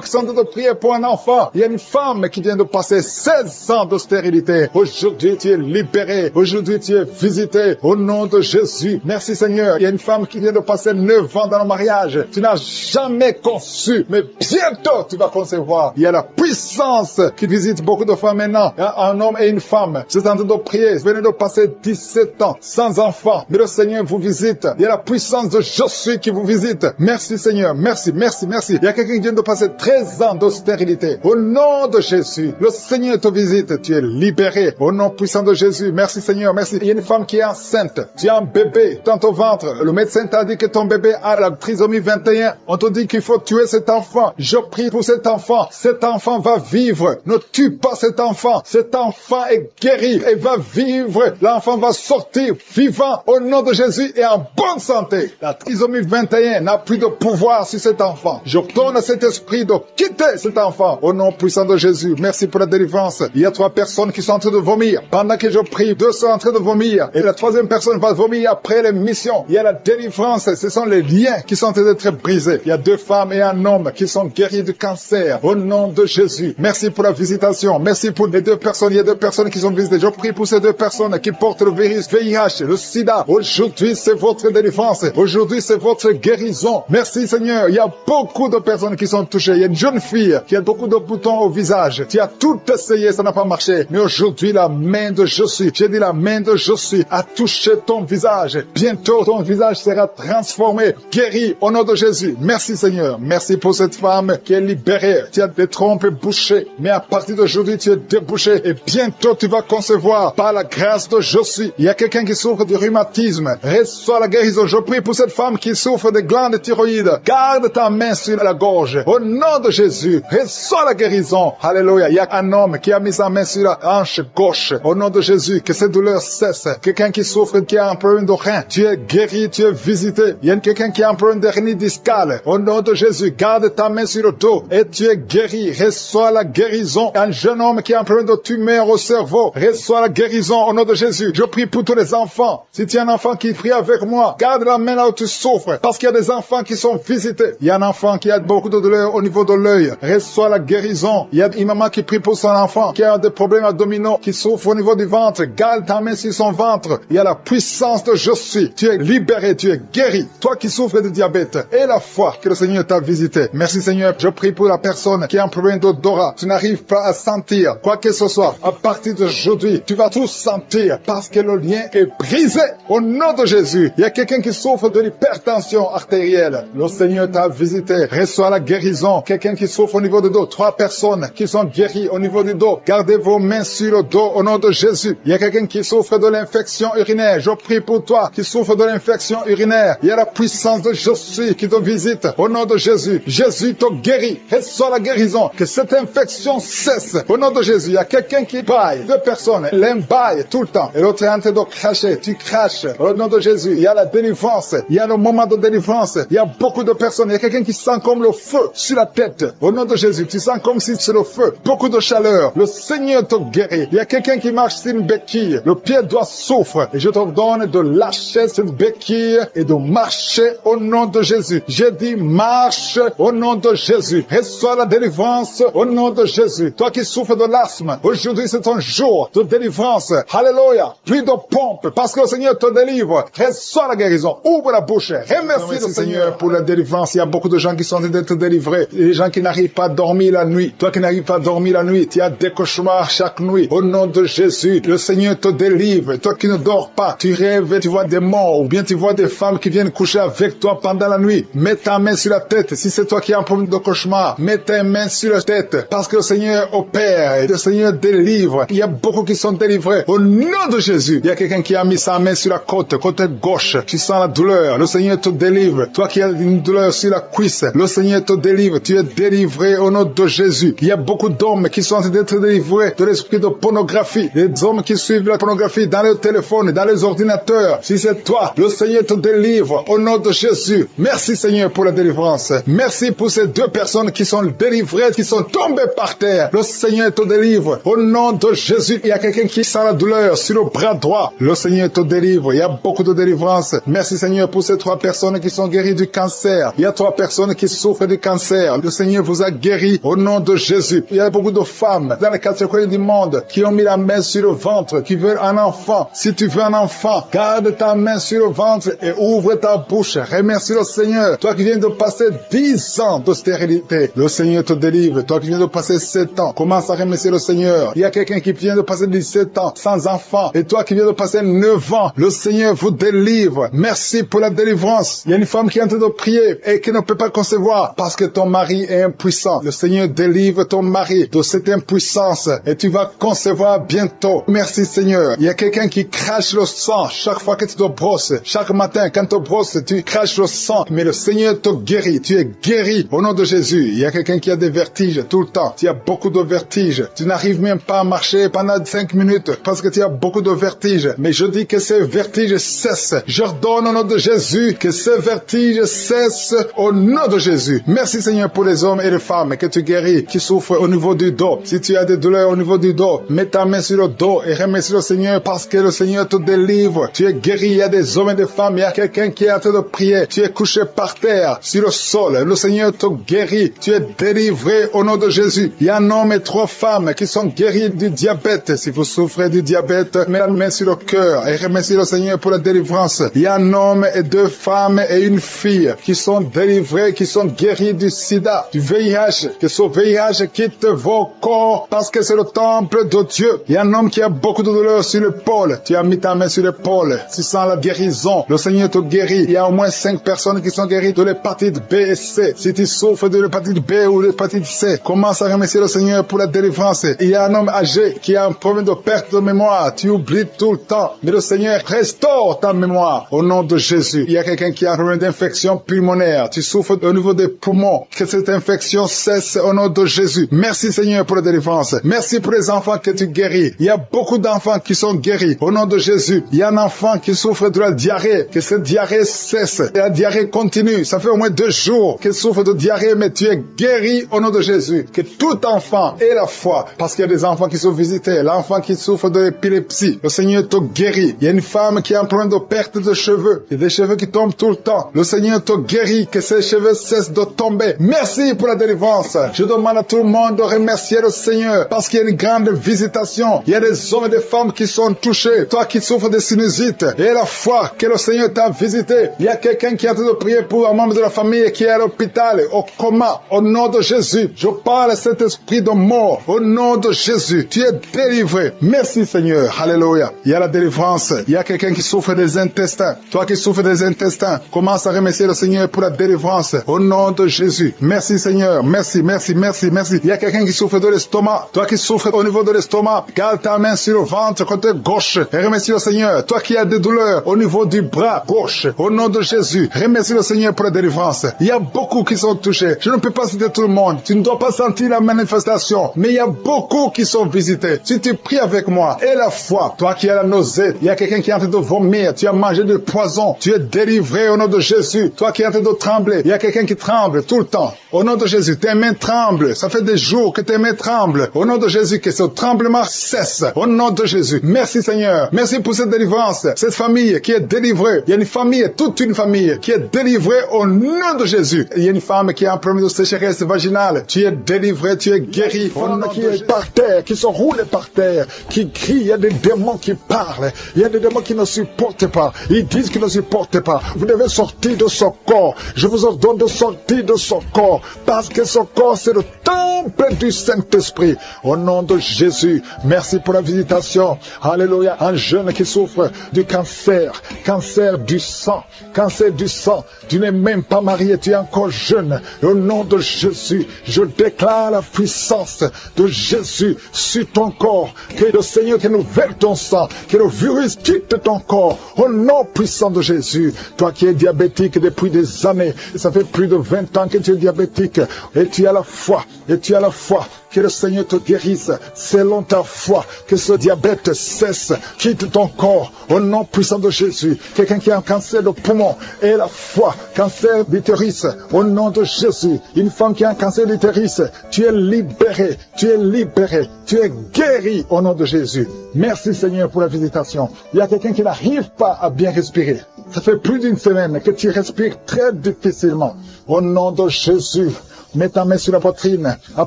qui sont en train de prier pour un enfant. Il y a une femme qui vient de passer 16 ans de stérilité. Aujourd'hui, tu es libéré. Aujourd'hui, tu es visité. Au nom de Jésus. Merci Seigneur. Il y a une femme qui vient de passer 9 ans dans le mariage. Tu n'as jamais conçu, mais bientôt tu vas concevoir. Il y a la puissance qui visite beaucoup de femmes maintenant. Un homme et une femme. C'est en train de prier. Vous venez de passer 17 ans sans enfant. Mais le Seigneur vous visite. Il y a la puissance de je suis qui vous visite. Merci Seigneur, merci, merci, merci. Il y a quelqu'un qui vient de passer 13 ans d'austérité. Au nom de Jésus, le Seigneur te visite. Tu es libéré. Au nom puissant de Jésus. Merci Seigneur, merci. Il y a une femme qui est enceinte. Tu as un bébé dans ton ventre. Le médecin t'a dit que ton bébé a la trisomie 21. On te dit qu'il faut tuer cet enfant. Je prie pour cet enfant. Cet enfant va vivre. Ne tue pas cet enfant. Cet enfant est guéri et va vivre. L'enfant va sortir vivant au nom de Jésus et en bonne santé. La trisomie 21 n'a plus de pouvoir sur cet enfant. Je donne à cet esprit de quitter cet enfant au nom puissant de Jésus. Merci pour la délivrance. Il y a 3 personnes qui sont en train de vomir. Pendant que je prie, 2 sont en train de vomir. Et la 3e personne va vomir après l'émission. Il y a la délivrance. Ce sont les liens qui sont en train d'être brisés. Il y a 2 femmes et un homme qui sont guéris du cancer au nom de Jésus. Merci pour la visitation. Merci pour les 2 personnes. Il y a 2 personnes qui sont visitées. Je prie pour ces 2 personnes qui portent le virus VIH, le sida. Aujourd'hui, c'est votre délivrance. Aujourd'hui, c'est votre guérison. Merci Seigneur. Il y a beaucoup de personnes qui sont touchées. Il y a une jeune fille qui a beaucoup de boutons au visage. Tu as tout essayé, ça n'a pas marché. Mais aujourd'hui, la main de je suis, j'ai dit la main de je suis, a touché ton visage. Bientôt, ton visage sera transformé, guéri au nom de Jésus. Merci Seigneur. Merci pour cette femme qui est libérée. Tu as des trompes bouchées. Mais à partir d'aujourd'hui, tu es débouché. Et bientôt, tu vas concevoir par la grâce de je suis. Il y a quelqu'un qui souffre de rhumatisme. Reçois la guérison. Je prie pour cette femme qui souffre de glandes thyroïdes. Garde ta main sur la gorge. Au nom de Jésus, reçois la guérison. Alléluia. Il y a un homme qui a mis sa main sur la hanche gauche. Au nom de Jésus, que cette douleur cesse. Quelqu'un qui souffre, qui a un problème de rein. Tu es guéri, tu es visité. Il y a quelqu'un qui a un problème de hernie discale. Au nom de Jésus, garde ta main sur le dos et tu es guéri. Reçois la guérison. Un jeune homme qui a un problème de tumeur au cerveau. Reçois la guérison au nom de Jésus. Je prie pour tous les enfants. Si tu as un enfant qui prie avec moi, garde la main là où tu souffres. Parce qu'il y a des enfants qui sont visités. Il y a un enfant qui a beaucoup de douleur au niveau de l'œil. Reçois la guérison. Il y a une maman qui prie pour son enfant qui a des problèmes abdominaux, qui souffre au niveau du ventre. Garde ta main sur son ventre. Il y a la puissance de je suis. Tu es libéré, tu es guéri. Toi qui souffres de diabète et la foi que le Seigneur t'a visité. Merci Seigneur. Je prie pour la personne qui a un problème d'odorat. Tu n'arrives pas à sentir quoi que ce soit. À partir d'aujourd'hui, tu vas tout sentir parce que le lien est brisé. Au nom de Jésus, il y a quelqu'un qui souffre de l'hypertension artérielle. Le Seigneur t'a visité. Reçois la guérison. Quelqu'un qui souffre au niveau du dos. 3 personnes qui sont guéries au niveau du dos. Gardez vos mains sur le dos au nom de Jésus. Il y a quelqu'un qui souffre de l'infection urinaire. Je prie pour toi qui souffre de l'infection urinaire. Il y a la puissance de je suis qui te visite au nom de Jésus. Jésus te guérit. Reçois la guérison. Que cette infection cesse au nom de Jésus. Il y a quelqu'un qui baille. 2 personnes. L'un baille tout le temps et l'autre est en train de cracher. Tu craches au nom de Jésus. Il y a la délivrance. Il y a le moment de délivrance. Il y a beaucoup de personnes. Il y a quelqu'un qui sent comme le feu sur la tête. Au nom de Jésus, tu sens comme si c'est le feu. Beaucoup de chaleur. Le Seigneur te guérit. Il y a quelqu'un qui marche sur une béquille. Le pied doit souffre. Et je te donne de lâcher cette béquille et de marcher au nom de Jésus. J'ai dit marche au nom de Jésus. Reçois la délivrance au nom de Jésus. Toi qui souffres de l'asthme, aujourd'hui c'est ton jour de délivrance. Alléluia. Plus de pompe parce que le Seigneur te délivre. Reçois la guérison. Ouvre la bouche. Remercie le Seigneur pour la délivrance. Il y a beaucoup de gens qui sont en train d'être délivrés. Les gens qui n'arrivent pas à dormir la nuit. Toi qui n'arrives pas à dormir la nuit, tu as des cauchemars chaque nuit. Au nom de Jésus, le Seigneur te délivre. Toi qui ne dors pas, tu rêves, tu vois des morts ou bien tu vois des femmes qui viennent coucher avec toi pendant la nuit. Mets ta main sur la tête. Si c'est toi qui as un problème de cauchemar, mets ta main sur la tête parce que le Seigneur opère et le Seigneur délivre. Il y a beaucoup qui sont délivrés. Au nom de Jésus, il y a quelqu'un qui a mis sa main sur la côte gauche. Tu sens la douleur. Le Seigneur te délivre. Toi qui as une douleur sur la cuisse, le Seigneur te délivre. Tu es délivré au nom de Jésus. Il y a beaucoup d'hommes qui sont en train d'être délivrés de l'esprit de pornographie. Les hommes qui suivent la pornographie dans les téléphones, dans les ordinateurs. Si c'est toi, le Seigneur te délivre au nom de Jésus. Merci Seigneur pour la délivrance. Merci pour ces 2 personnes qui sont délivrées, qui sont tombées par terre. Le Seigneur te délivre au nom de Jésus. Il y a quelqu'un qui sent la douleur sur le bras droit. Le Seigneur te délivre. Il y a beaucoup de délivrance. Merci Seigneur pour ces 3 personnes qui sont guéries du cancer. Il y a 3 personnes qui souffrent du cancer. Le Seigneur vous a guéri au nom de Jésus. Il y a beaucoup de femmes dans les 4 coins du monde qui ont mis la main sur le ventre, qui veulent un enfant. Si tu veux un enfant, garde ta main sur le ventre et ouvre ta bouche. Remercie le Seigneur. Toi qui viens de passer 10 ans de stérilité, le Seigneur te délivre. Toi qui viens de passer 7 ans, commence à remercier le Seigneur. Il y a quelqu'un qui vient de passer 17 ans sans enfant et toi qui viens de passer 9 ans, le Seigneur vous délivre. Seigneur. Merci pour la délivrance. Il y a une femme qui est en train de prier et qui ne peut pas concevoir parce que ton mari est impuissant. Le Seigneur délivre ton mari de cette impuissance et tu vas concevoir bientôt. Merci Seigneur. Il y a quelqu'un qui crache le sang chaque fois que tu te brosses. Chaque matin, quand tu te brosses, tu craches le sang. Mais le Seigneur te guérit. Tu es guéri au nom de Jésus. Il y a quelqu'un qui a des vertiges tout le temps. Tu as beaucoup de vertiges. Tu n'arrives même pas à marcher pendant 5 minutes parce que tu as beaucoup de vertiges. Mais je dis que ces vertiges cessent. J'ordonne au nom de Jésus que ces vertiges cessent au nom de Jésus. Merci Seigneur pour les hommes et les femmes que tu guéris, qui souffrent au niveau du dos. Si tu as des douleurs au niveau du dos, mets ta main sur le dos et remercie le Seigneur parce que le Seigneur te délivre. Tu es guéri. Il y a des hommes et des femmes. Il y a quelqu'un qui est en train de prier. Tu es couché par terre, sur le sol. Le Seigneur te guérit. Tu es délivré au nom de Jésus. Il y a un homme et 3 femmes qui sont guéris du diabète. Si vous souffrez du diabète, mets la main sur le cœur et remercie le Seigneur pour la délivrance. Il y a un homme et 2 femmes et une fille qui sont délivrés, qui sont guéris du sida, du VIH. Que ce VIH quitte vos corps parce que c'est le temple de Dieu. Il y a un homme qui a beaucoup de douleur sur l'épaule. Tu as mis ta main sur l'épaule. Tu sens la guérison. Le Seigneur te guérit. Il y a au moins 5 personnes qui sont guéries de l'hépatite B et C. Si tu souffres de l'hépatite B ou de l'hépatite C, commence à remercier le Seigneur pour la délivrance. Il y a un homme âgé qui a un problème de perte de mémoire. Tu oublies tout le temps. Mais le Seigneur restaure ta mémoire au nom de Jésus. Il y a quelqu'un qui a un problème d'infection pulmonaire. Tu souffres au niveau des poumons. Que cette infection cesse au nom de Jésus. Merci Seigneur pour la délivrance. Merci pour les enfants que tu guéris. Il y a beaucoup d'enfants qui sont guéris au nom de Jésus. Il y a un enfant qui souffre de la diarrhée. Que cette diarrhée cesse. Et la diarrhée continue. Ça fait au moins 2 jours qu'il souffre de diarrhée, mais tu es guéri au nom de Jésus. Que tout enfant ait la foi. Parce qu'il y a des enfants qui sont visités. L'enfant qui souffre de l'épilepsie. Le Seigneur te guérit. Il y a une femme qui a un problème de perte de cheveux. Il y a des cheveux qui tombent tout le temps. Le Seigneur te guérit. Que ces cheveux cessent de tomber. Merci pour la délivrance. Je demande à tout le monde de remercier le Seigneur. Parce qu'il y a une grande visitation. Il y a des hommes et des femmes qui sont touchés. Toi qui souffres de sinusite. Et la foi que le Seigneur t'a visité. Il y a quelqu'un qui est en train de prier pour un membre de la famille qui est à l'hôpital, au coma. Au nom de Jésus. Je parle à cet esprit de mort. Au nom de Jésus. Tu es délivré. Merci Seigneur. Alléluia. Il y a la délivrance. Il y a quelqu'un qui souffre des intestins. Toi qui souffres des intestins, commence à remercier le Seigneur pour la délivrance. Au nom de Jésus. Merci Seigneur. Merci, merci, merci, merci. Il y a quelqu'un qui souffre de l'estomac. Toi qui souffres au niveau de l'estomac, garde ta main sur le ventre côté gauche et remercie le Seigneur. Toi qui as des douleurs au niveau du bras gauche, au nom de Jésus, remercie le Seigneur pour la délivrance. Il y a beaucoup qui sont touchés. Je ne peux pas citer tout le monde. Tu ne dois pas sentir la manifestation, mais il y a beaucoup qui sont visités. Si tu pries avec moi, et la foi, toi qui as la nausée, il y a quelqu'un qui est en train de vomir, tu as mangé du poison, tu es délivré au nom de Jésus. Toi qui es en train de trembler, il y a quelqu'un qui tremble tout le temps. Au nom de Jésus, tes mains tremblent. Ça fait des jours que tes mains tremblent. Au nom de Jésus, que ce tremblement cesse. Au nom de Jésus. Merci Seigneur. Merci pour cette délivrance. Cette famille qui est délivrée. Il y a une famille, toute une famille qui est délivrée au nom de Jésus. Il y a une femme qui a un problème de sécheresse vaginale. Tu es délivré, tu es guéri. Au nom qui est par terre, qui se roule par terre, qui crie. Il y a des démons qui parlent. Il y a des démons qui ne supportent pas. Ils disent qu'ils ne supportent pas. Vous devez sortir de ce corps. Je vous ordonne de sortir de ce corps. Parce que ce corps, c'est le temple du Saint-Esprit. Au nom de Jésus, merci pour la visitation. Alléluia. Un jeune qui souffre du cancer. Cancer du sang. Cancer du sang. Tu n'es même pas marié, tu es encore jeune. Au nom de Jésus, je déclare la puissance de Jésus sur ton corps. Que le Seigneur renouvelle ton sang. Que le virus quitte ton corps. Au nom puissant de Jésus. Toi qui es diabétique depuis des années. Ça fait plus de 20 ans que tu es diabétique. Et tu as la foi. Et tu as la foi. Que le Seigneur te guérisse selon ta foi. Que ce diabète cesse. Quitte ton corps. Au nom puissant de Jésus. Quelqu'un qui a un cancer de poumon. Et la foi. Cancer d'utérus. Au nom de Jésus. Une femme qui a un cancer d'utérus. Tu es libéré. Tu es libéré. Tu es guéri au nom de Jésus. Merci Seigneur pour la visitation. Il y a quelqu'un qui n'arrive pas à bien respirer. Ça fait plus d'une semaine que tu respires très difficilement. Au nom de Jésus. Mets ta main sur la poitrine. À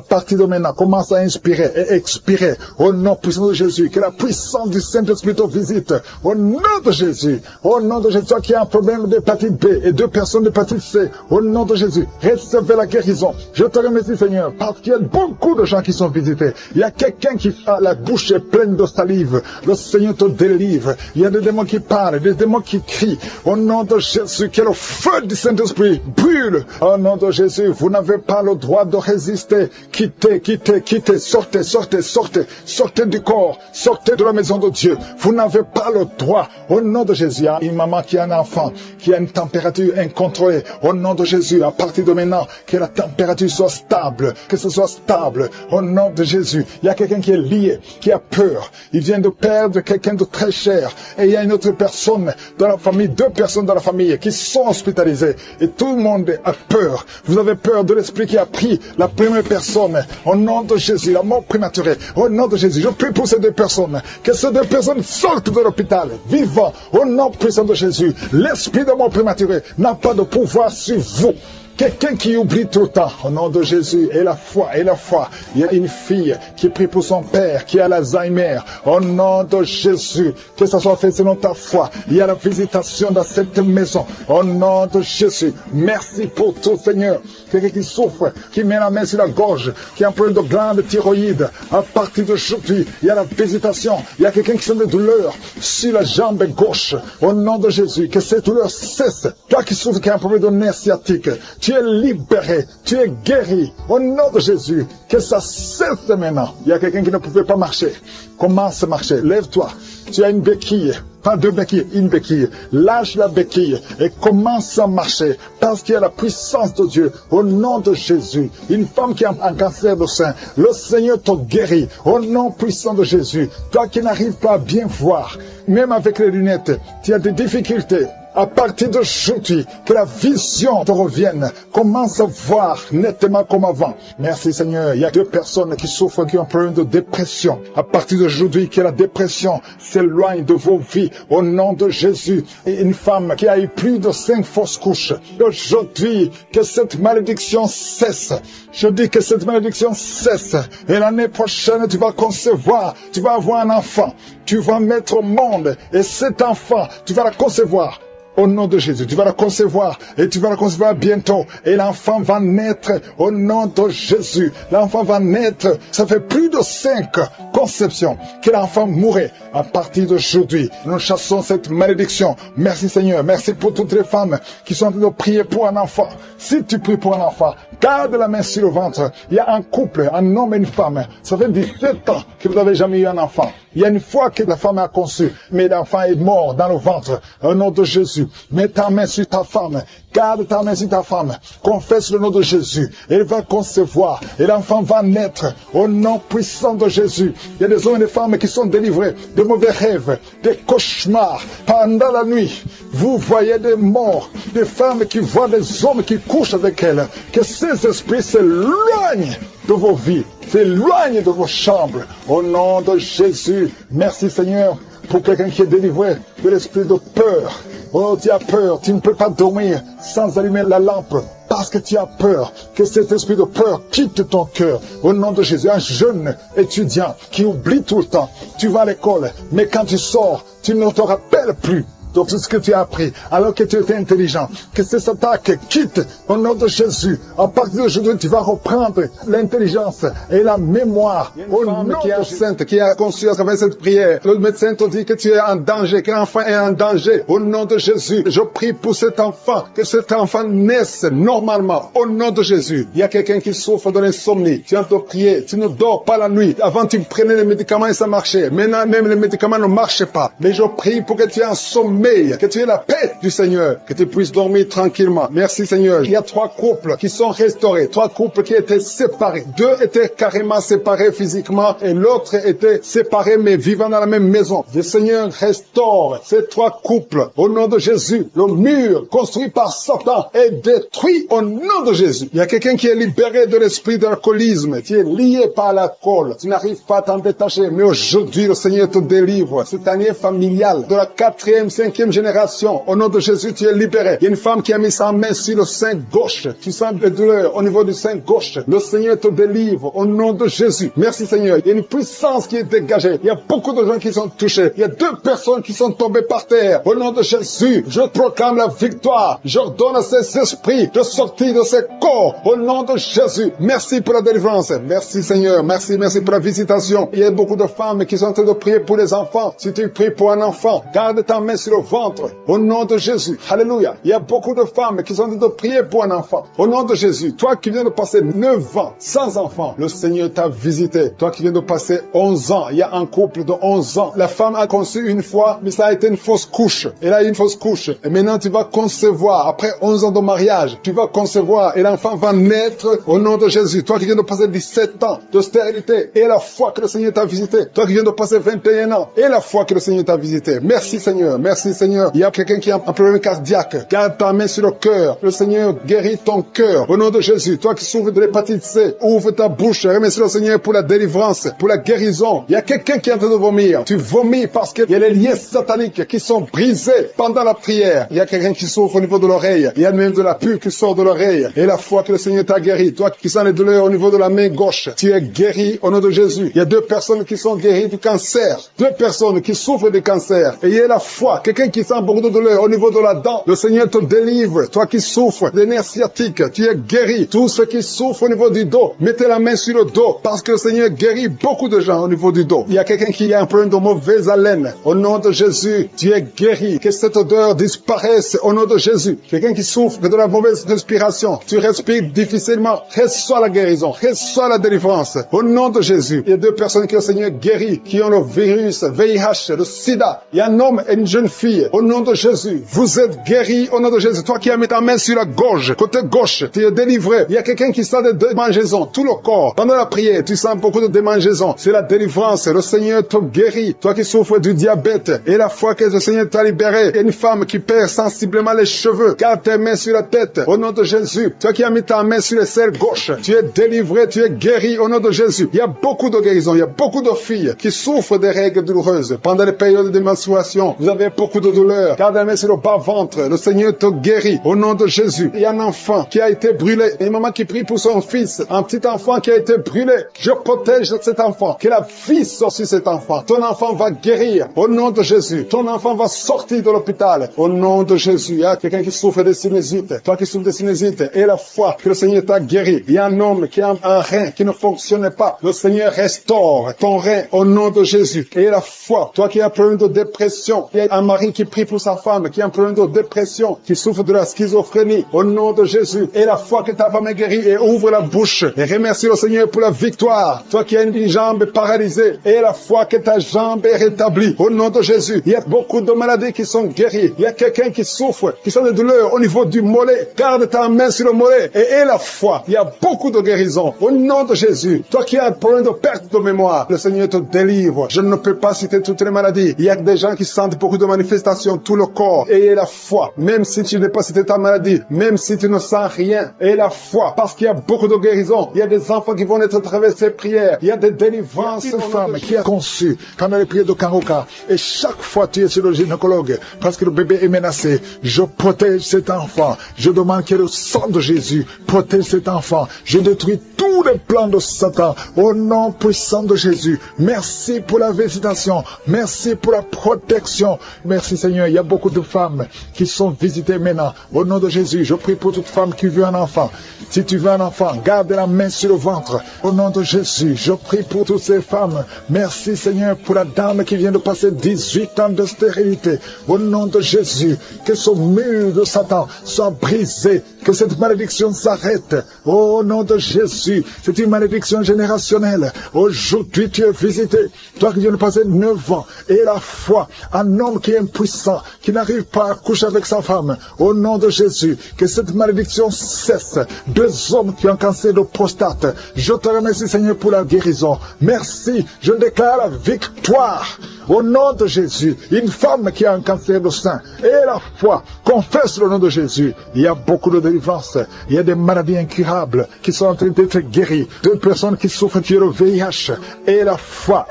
partir de maintenant, commence à inspirer et expirer. Au nom puissant de Jésus, que la puissance du Saint-Esprit te visite. Au nom de Jésus. Au nom de Jésus, toi qui as un problème d'hépatite B et 2 personnes d'hépatite C. Au nom de Jésus, recevez la guérison. Je te remercie, Seigneur, parce qu'il y a beaucoup de gens qui sont visités. Il y a quelqu'un qui a la bouche pleine de salive. Le Seigneur te délivre. Il y a des démons qui parlent, des démons qui crient. Au nom de Jésus, que le feu du Saint-Esprit brûle. Au nom de Jésus, vous n'avez pas le droit de résister. Quittez, quittez, quittez. Sortez, sortez, sortez. Sortez du corps. Sortez de la maison de Dieu. Vous n'avez pas le droit. Au nom de Jésus, il y a une maman qui a un enfant, qui a une température incontrôlée. Au nom de Jésus, à partir de maintenant, que la température soit stable. Que ce soit stable. Au nom de Jésus, il y a quelqu'un qui est lié, qui a peur. Il vient de perdre quelqu'un de très cher. Et il y a une autre personne dans la famille, 2 personnes dans la famille qui sont hospitalisées. Et tout le monde a peur. Vous avez peur de l'esprit qui a pris la première personne. Au nom de Jésus, la mort prématurée. Au nom de Jésus, je prie pour ces 2 personnes. Que ces 2 personnes sortent de l'hôpital, vivant. Au nom puissant de Jésus, l'esprit de mort prématurée n'a pas de pouvoir sur vous. Quelqu'un qui oublie tout le temps, au nom de Jésus, et la foi, et la foi. Il y a une fille qui prie pour son père, qui a l'Alzheimer. Au nom de Jésus, que ça soit fait selon ta foi. Il y a la visitation dans cette maison. Au nom de Jésus, merci pour tout, Seigneur. Quelqu'un qui souffre, qui met la main sur la gorge, qui a un problème de glande thyroïde. À partir d'aujourd'hui, il y a la visitation. Il y a quelqu'un qui sent des douleurs sur la jambe gauche. Au nom de Jésus, que ces douleurs cessent. Toi qui souffres, qui a un problème de nerf sciatique, tu es libéré, tu es guéri. Au nom de Jésus, que ça cesse maintenant. Il y a quelqu'un qui ne pouvait pas marcher. Commence à marcher. Lève-toi. Tu as une béquille. Pas 2 béquilles, une béquille. Lâche la béquille et commence à marcher. Parce qu'il y a la puissance de Dieu. Au nom de Jésus. Une femme qui a un cancer de sein. Le Seigneur te guérit. Au nom puissant de Jésus. Toi qui n'arrives pas à bien voir. Même avec les lunettes, tu as des difficultés. À partir d'aujourd'hui, que la vision te revienne. Commence à voir nettement comme avant. Merci Seigneur. Il y a 2 personnes qui souffrent, qui ont un problème de dépression. À partir d'aujourd'hui, que la dépression s'éloigne de vos vies. Au nom de Jésus. Et une femme qui a eu plus de 5 fausses couches. Aujourd'hui, que cette malédiction cesse. Je dis que cette malédiction cesse. Et l'année prochaine, tu vas concevoir. Tu vas avoir un enfant. Tu vas mettre au monde. Et cet enfant, tu vas la concevoir. Au nom de Jésus, tu vas la concevoir et tu vas la concevoir bientôt. Et l'enfant va naître au nom de Jésus. L'enfant va naître. Ça fait plus de 5 conceptions que l'enfant mourrait. À partir d'aujourd'hui, nous chassons cette malédiction. Merci Seigneur. Merci pour toutes les femmes qui sont en train de prier pour un enfant. Si tu pries pour un enfant, garde la main sur le ventre. Il y a un couple, un homme et une femme. Ça fait 17 ans que vous n'avez jamais eu un enfant. Il y a une fois que la femme a conçu, mais l'enfant est mort dans le ventre. Au nom de Jésus, mets ta main sur ta femme. Garde ta main sur ta femme. Confesse le nom de Jésus. Elle va concevoir. Et l'enfant va naître. Au nom puissant de Jésus. Il y a des hommes et des femmes qui sont délivrés de mauvais rêves, des cauchemars. Pendant la nuit, vous voyez des morts, des femmes qui voient des hommes qui couchent avec elles. Que ces esprits s'éloignent de vos vies. S'éloignent de vos chambres. Au nom de Jésus. Merci Seigneur pour quelqu'un qui est délivré de l'esprit de peur. Oh, tu as peur, tu ne peux pas dormir sans allumer la lampe parce que tu as peur. Que cet esprit de peur quitte ton cœur. Au nom de Jésus, un jeune étudiant qui oublie tout le temps. Tu vas à l'école, mais quand tu sors, tu ne te rappelles plus de tout ce que tu as appris, alors que tu étais intelligent. Que cette attaque quitte au nom de Jésus. À partir d'aujourd'hui, tu vas reprendre l'intelligence et la mémoire. Au nom qui est enceinte, qui a conçu à travers cette prière. Le médecin te dit que tu es en danger, que l'enfant est en danger. Au nom de Jésus, je prie pour cet enfant, que cet enfant naisse normalement. Au nom de Jésus. Il y a quelqu'un qui souffre de l'insomnie. Tu as de prier, tu ne dors pas la nuit. Avant, tu prenais les médicaments et ça marchait. Maintenant, même les médicaments ne marchent pas. Mais je prie pour que tu aies un sommeil, que tu aies la paix du Seigneur, que tu puisses dormir tranquillement. Merci Seigneur. Il y a 3 couples qui sont restaurés, 3 couples qui étaient séparés. 2 étaient carrément séparés physiquement et l'autre était séparé mais vivant dans la même maison. Le Seigneur restaure ces 3 couples au nom de Jésus. Le mur construit par Satan est détruit au nom de Jésus. Il y a quelqu'un qui est libéré de l'esprit d'alcoolisme. Tu es lié par l'alcool. Tu n'arrives pas à t'en détacher. Mais aujourd'hui, le Seigneur te délivre. Cette année familiale de la 4e, 5e 5e génération. Au nom de Jésus, tu es libéré. Il y a une femme qui a mis sa main sur le sein gauche. Tu sens des douleurs au niveau du sein gauche. Le Seigneur te délivre au nom de Jésus. Merci Seigneur. Il y a une puissance qui est dégagée. Il y a beaucoup de gens qui sont touchés. Il y a 2 personnes qui sont tombées par terre. Au nom de Jésus, je proclame la victoire. J'ordonne à ces esprits de sortir de ces corps. Au nom de Jésus. Merci pour la délivrance. Merci Seigneur. Merci pour la visitation. Il y a beaucoup de femmes qui sont en train de prier pour les enfants. Si tu pries pour un enfant, garde ta main sur le ventre. Au nom de Jésus. Alléluia. Il y a beaucoup de femmes qui sont en train de prier pour un enfant. Au nom de Jésus. Toi qui viens de passer 9 ans sans enfant, le Seigneur t'a visité. Toi qui viens de passer 11 ans, il y a un couple de 11 ans. La femme a conçu une fois, mais ça a été une fausse couche. Elle a eu une fausse couche. Et maintenant tu vas concevoir. Après 11 ans de mariage, tu vas concevoir et l'enfant va naître au nom de Jésus. Toi qui viens de passer 17 ans de stérilité et la foi que le Seigneur t'a visité. Toi qui viens de passer 21 ans et la foi que le Seigneur t'a visité. Merci Seigneur. Merci Seigneur. Il y a quelqu'un qui a un problème cardiaque. Garde ta main sur le cœur. Le Seigneur guérit ton cœur. Au nom de Jésus. Toi qui souffres de l'hépatite C, ouvre ta bouche. Remercie le Seigneur pour la délivrance, pour la guérison. Il y a quelqu'un qui est en train de vomir. Tu vomis parce qu'il y a les liens sataniques qui sont brisés pendant la prière. Il y a quelqu'un qui souffre au niveau de l'oreille. Il y a même de la pus qui sort de l'oreille. Et la foi que le Seigneur t'a guéri. Toi qui sens les douleurs au niveau de la main gauche, tu es guéri au nom de Jésus. Il y a 2 personnes qui sont guéries du cancer. 2 personnes qui souffrent du cancer. Et il y a la foi. Quelqu'un qui sent beaucoup de douleur au niveau de la dent. Le Seigneur te délivre. Toi qui souffres des nerfs sciatiques, tu es guéri. Tous ceux qui souffrent au niveau du dos, mettez la main sur le dos parce que le Seigneur guérit beaucoup de gens au niveau du dos. Il y a quelqu'un qui a un problème de mauvaise haleine. Au nom de Jésus, tu es guéri. Que cette odeur disparaisse au nom de Jésus. Quelqu'un qui souffre de la mauvaise respiration, tu respires difficilement, reçois la guérison, reçois la délivrance. Au nom de Jésus, il y a 2 personnes que le Seigneur guérit, qui ont le virus, VIH, le sida. Il y a un homme et une jeune fille. Au nom de Jésus, vous êtes guéris au nom de Jésus. Toi qui as mis ta main sur la gorge, côté gauche, tu es délivré. Il y a quelqu'un qui sent des démangeaisons, tout le corps. Pendant la prière, tu sens beaucoup de démangeaisons. C'est la délivrance. Le Seigneur te guérit. Toi qui souffres du diabète et la foi que le Seigneur t'a libéré. Il y a une femme qui perd sensiblement les cheveux. Garde tes mains sur la tête. Au nom de Jésus. Toi qui as mis ta main sur le selle gauche, tu es délivré, tu es guéri au nom de Jésus. Il y a beaucoup de guérisons. Il y a beaucoup de filles qui souffrent des règles douloureuses. Pendant les périodes de menstruation, vous avez beaucoup de douleurs. Garde la main sur le bas-ventre. Le Seigneur te guérit au nom de Jésus. Il y a un enfant qui a été brûlé. Il y a une maman qui prie pour son fils. Un petit enfant qui a été brûlé. Je protège cet enfant. Que la vie sorte sur cet enfant. Ton enfant va guérir au nom de Jésus. Ton enfant va sortir de l'hôpital au nom de Jésus. Il y a quelqu'un qui souffre de sinusite. Toi qui souffres de sinusite et la foi que le Seigneur t'a guéri. Il y a un homme qui a un rein qui ne fonctionne pas. Le Seigneur restaure ton rein au nom de Jésus. Et la foi. Toi qui as un problème de dépression. Il y a un mari qui prie pour sa femme qui a un problème de dépression, qui souffre de la schizophrénie au nom de Jésus. Et la foi que ta femme est guérie et ouvre la bouche. Et remercie le Seigneur pour la victoire. Toi qui as une jambe paralysée et la foi que ta jambe est rétablie au nom de Jésus. Il y a beaucoup de maladies qui sont guéries. Il y a quelqu'un qui souffre, qui sent des douleurs au niveau du mollet. Garde ta main sur le mollet et la foi. Il y a beaucoup de guérisons au nom de Jésus. Toi qui as un problème de perte de mémoire, le Seigneur te délivre. Je ne peux pas citer toutes les maladies. Il y a des gens qui sentent beaucoup de manifestations, tout le corps. Et la foi, même si tu n'es pas cité ta maladie, même si tu ne sens rien, et la foi, parce qu'il y a beaucoup de guérisons. Il y a des enfants qui vont être traversés prières. Il y a des délivrances. Une femme qui a conçu pendant les prières de Karoka, et chaque fois tu es sur le gynécologue parce que le bébé est menacé. Je protège cet enfant. Je demande que le sang de Jésus protège cet enfant. Je détruis tous les plans de Satan au nom puissant de Jésus. Merci pour la visitation. Merci pour la protection. Merci Seigneur. Il y a beaucoup de femmes qui sont visitées maintenant. Au nom de Jésus, je prie pour toute femme qui veut un enfant. Si tu veux un enfant, garde la main sur le ventre. Au nom de Jésus, je prie pour toutes ces femmes. Merci Seigneur pour la dame qui vient de passer 18 ans de stérilité. Au nom de Jésus, que ce mur de Satan soit brisé. Que cette malédiction s'arrête. Au nom de Jésus, c'est une malédiction générationnelle. Aujourd'hui, tu es visité. Toi qui viens de passer 9 ans. Et la foi, un homme qui est impuissant, qui n'arrive pas à coucher avec sa femme. Au nom de Jésus, que cette malédiction cesse. 2 hommes qui ont un cancer de prostate. Je te remercie Seigneur pour la guérison. Merci, je déclare la victoire. Au nom de Jésus, une femme qui a un cancer de sein et la foi, confesse le nom de Jésus. Il y a beaucoup de délivrance. Il y a des maladies incurables qui sont en train d'être guéries. 2 personnes qui souffrent du VIH et la foi,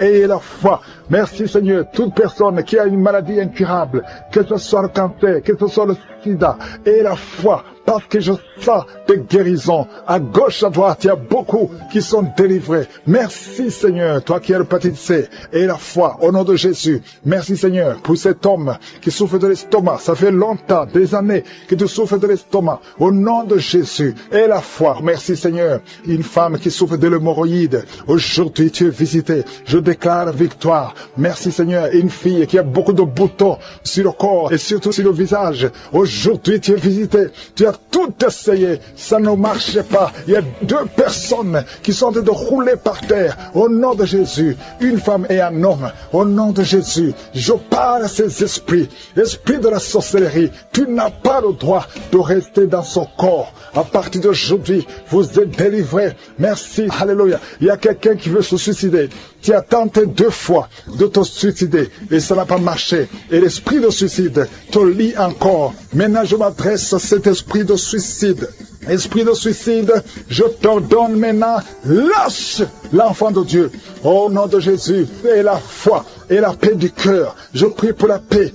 Merci Seigneur, toute personne qui a une maladie incurable, que ce soit le cancer, que ce soit le sida, et la foi, parce que je sens des guérisons. À gauche, à droite, il y a beaucoup qui sont délivrés. Merci Seigneur, toi qui es le petit C, et la foi, au nom de Jésus. Merci Seigneur pour cet homme qui souffre de l'estomac. Ça fait longtemps, des années que tu souffres de l'estomac. Au nom de Jésus, et la foi. Merci Seigneur. Une femme qui souffre de l'hémorroïde. Aujourd'hui, tu es visité. Je déclare victoire. Merci Seigneur. Une fille qui a beaucoup de boutons sur le corps et surtout sur le visage. Aujourd'hui, tu es visité. Tu as tout essayé. Ça ne marchait pas. Il y a 2 personnes qui sont en train de rouler par terre. Au nom de Jésus. Une femme et un homme. Au nom de Jésus. Je parle à ces esprits. Esprit de la sorcellerie. Tu n'as pas le droit de rester dans son corps. À partir d'aujourd'hui, vous êtes délivrés. Merci. Alléluia. Il y a quelqu'un qui veut se suicider. Tu as tenté 2 fois de te suicider et ça n'a pas marché. Et l'esprit de suicide te lie encore. Maintenant, je m'adresse à cet esprit de suicide. Esprit de suicide, je t'ordonne maintenant, lâche l'enfant de Dieu. Au nom de Jésus, et la foi et la paix du cœur. Je prie pour la paix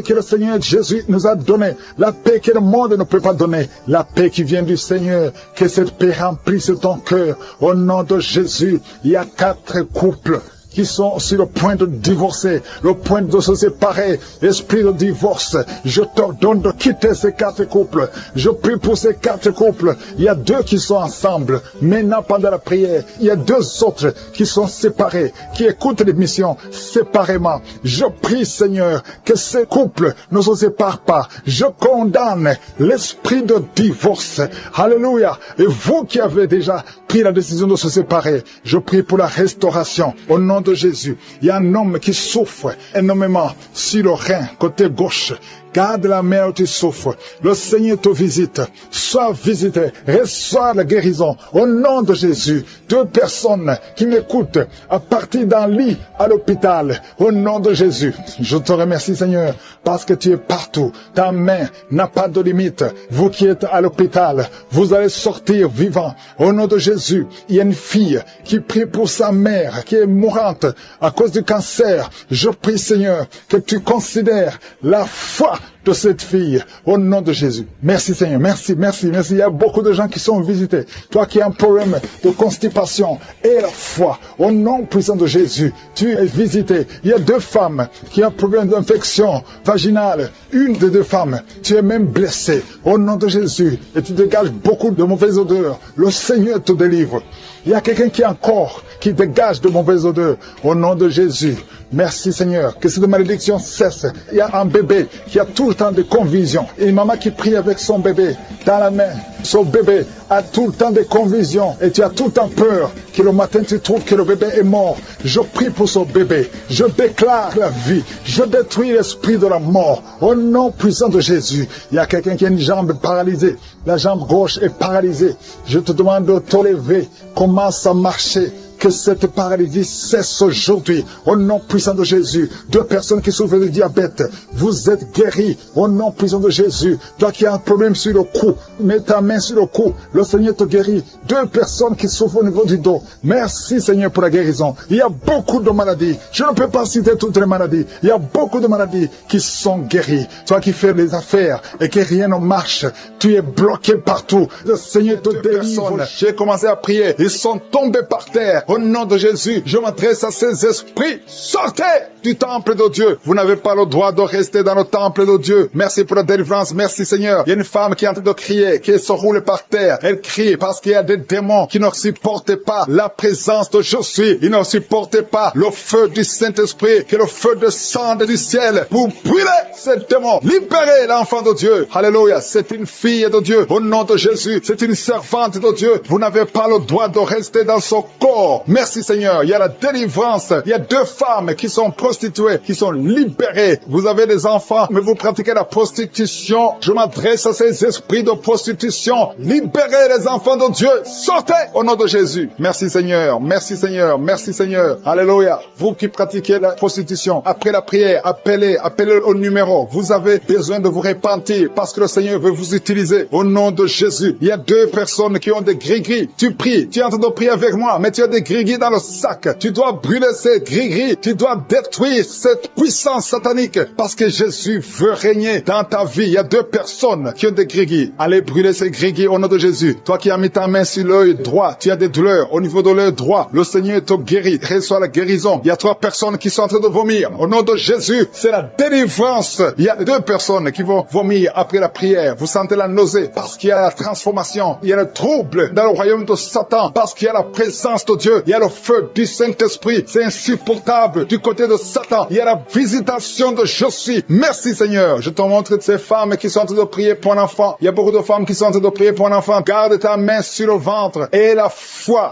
que le Seigneur Jésus nous a donnée, la paix que le monde ne peut pas donner, la paix qui vient du Seigneur, que cette paix remplisse ton cœur. Au nom de Jésus, il y a 4 couples qui sont sur le point de divorcer, le point de se séparer, esprit de divorce. Je t'ordonne de quitter ces 4 couples. Je prie pour ces 4 couples. Il y a 2 qui sont ensemble. Maintenant, pendant la prière, il y a 2 autres qui sont séparés, qui écoutent l'émission séparément. Je prie, Seigneur, que ces couples ne se séparent pas. Je condamne l'esprit de divorce. Alléluia. Et vous qui avez déjà pris la décision de se séparer, je prie pour la restauration. Au nom de Jésus, il y a un homme qui souffre énormément sur le rein, côté gauche. Garde la main où tu souffres. Le Seigneur te visite. Sois visité. Reçois la guérison. Au nom de Jésus. 2 personnes qui m'écoutent à partir d'un lit à l'hôpital. Au nom de Jésus. Je te remercie Seigneur parce que tu es partout. Ta main n'a pas de limite. Vous qui êtes à l'hôpital, vous allez sortir vivant. Au nom de Jésus. Il y a une fille qui prie pour sa mère qui est mourante à cause du cancer. Je prie Seigneur que tu considères la foi de cette fille, au nom de Jésus. Merci Seigneur, merci. Il y a beaucoup de gens qui sont visités. Toi qui as un problème de constipation et la foi, au nom puissant de Jésus, tu es visité. Il y a 2 femmes qui ont un problème d'infection vaginale. Une des 2 femmes, tu es même blessée. Au nom de Jésus, et tu dégages beaucoup de mauvaises odeurs. Le Seigneur te délivre. Il y a quelqu'un qui a un corps qui dégage de mauvaises odeurs. Au nom de Jésus. Merci Seigneur, que cette malédiction cesse. Il y a un bébé qui a tout le temps des convulsions. Et une maman qui prie avec son bébé dans la main. Son bébé a tout le temps des convulsions. Et tu as tout le temps peur que le matin tu trouves que le bébé est mort. Je prie pour son bébé. Je déclare la vie. Je détruis l'esprit de la mort. Au nom puissant de Jésus. Il y a quelqu'un qui a une jambe paralysée. La jambe gauche est paralysée. Je te demande de te lever. Commence à marcher. Que cette paralysie cesse aujourd'hui. Au nom puissant de Jésus. 2 personnes qui souffrent de diabète. Vous êtes guéris. Au nom puissant de Jésus. Toi qui as un problème sur le cou. Mets ta main sur le cou. Le Seigneur te guérit. 2 personnes qui souffrent au niveau du dos. Merci Seigneur pour la guérison. Il y a beaucoup de maladies. Je ne peux pas citer toutes les maladies. Il y a beaucoup de maladies qui sont guéries. Toi qui fais les affaires et que rien ne marche. Tu es bloqué partout. Le Seigneur te délivre. J'ai commencé à prier. Ils sont tombés par terre. Au nom de Jésus, je m'adresse à ces esprits. Sortez du temple de Dieu. Vous n'avez pas le droit de rester dans le temple de Dieu. Merci pour la délivrance. Merci Seigneur. Il y a une femme qui est en train de crier, qui se roule par terre. Elle crie parce qu'il y a des démons qui ne supportent pas la présence de Je suis. Ils ne supportent pas le feu du Saint-Esprit, que le feu descende du ciel pour brûler ces démons. Libérez l'enfant de Dieu. Alléluia. C'est une fille de Dieu. Au nom de Jésus, c'est une servante de Dieu. Vous n'avez pas le droit de rester dans son corps. Merci Seigneur, il y a la délivrance. Il y a 2 femmes qui sont prostituées, qui sont libérées. Vous avez des enfants, mais vous pratiquez la prostitution. Je m'adresse à ces esprits de prostitution. Libérez les enfants de Dieu. Sortez au nom de Jésus. Merci Seigneur, merci Seigneur, merci Seigneur. Alléluia. Vous qui pratiquez la prostitution, après la prière, appelez au numéro. Vous avez besoin de vous repentir parce que le Seigneur veut vous utiliser. Au nom de Jésus, il y a 2 personnes qui ont des gris-gris. Tu pries, tu es en train de prier avec moi, mais tu as des grigui dans le sac. Tu dois brûler ces grigui. Tu dois détruire cette puissance satanique parce que Jésus veut régner dans ta vie. Il y a 2 personnes qui ont des grigui. Allez brûler ces grigui au nom de Jésus. Toi qui as mis ta main sur l'œil droit, tu as des douleurs au niveau de l'œil droit. Le Seigneur te guérit. Reçois la guérison. Il y a 3 personnes qui sont en train de vomir. Au nom de Jésus, c'est la délivrance. Il y a 2 personnes qui vont vomir après la prière. Vous sentez la nausée parce qu'il y a la transformation. Il y a le trouble dans le royaume de Satan parce qu'il y a la présence de Dieu. Il y a le feu du Saint-Esprit. C'est insupportable du côté de Satan. Il y a la visitation de je suis. Merci Seigneur. Je te montre ces femmes qui sont en train de prier pour un enfant. Il y a beaucoup de femmes qui sont en train de prier pour un enfant. Garde ta main sur le ventre et la foi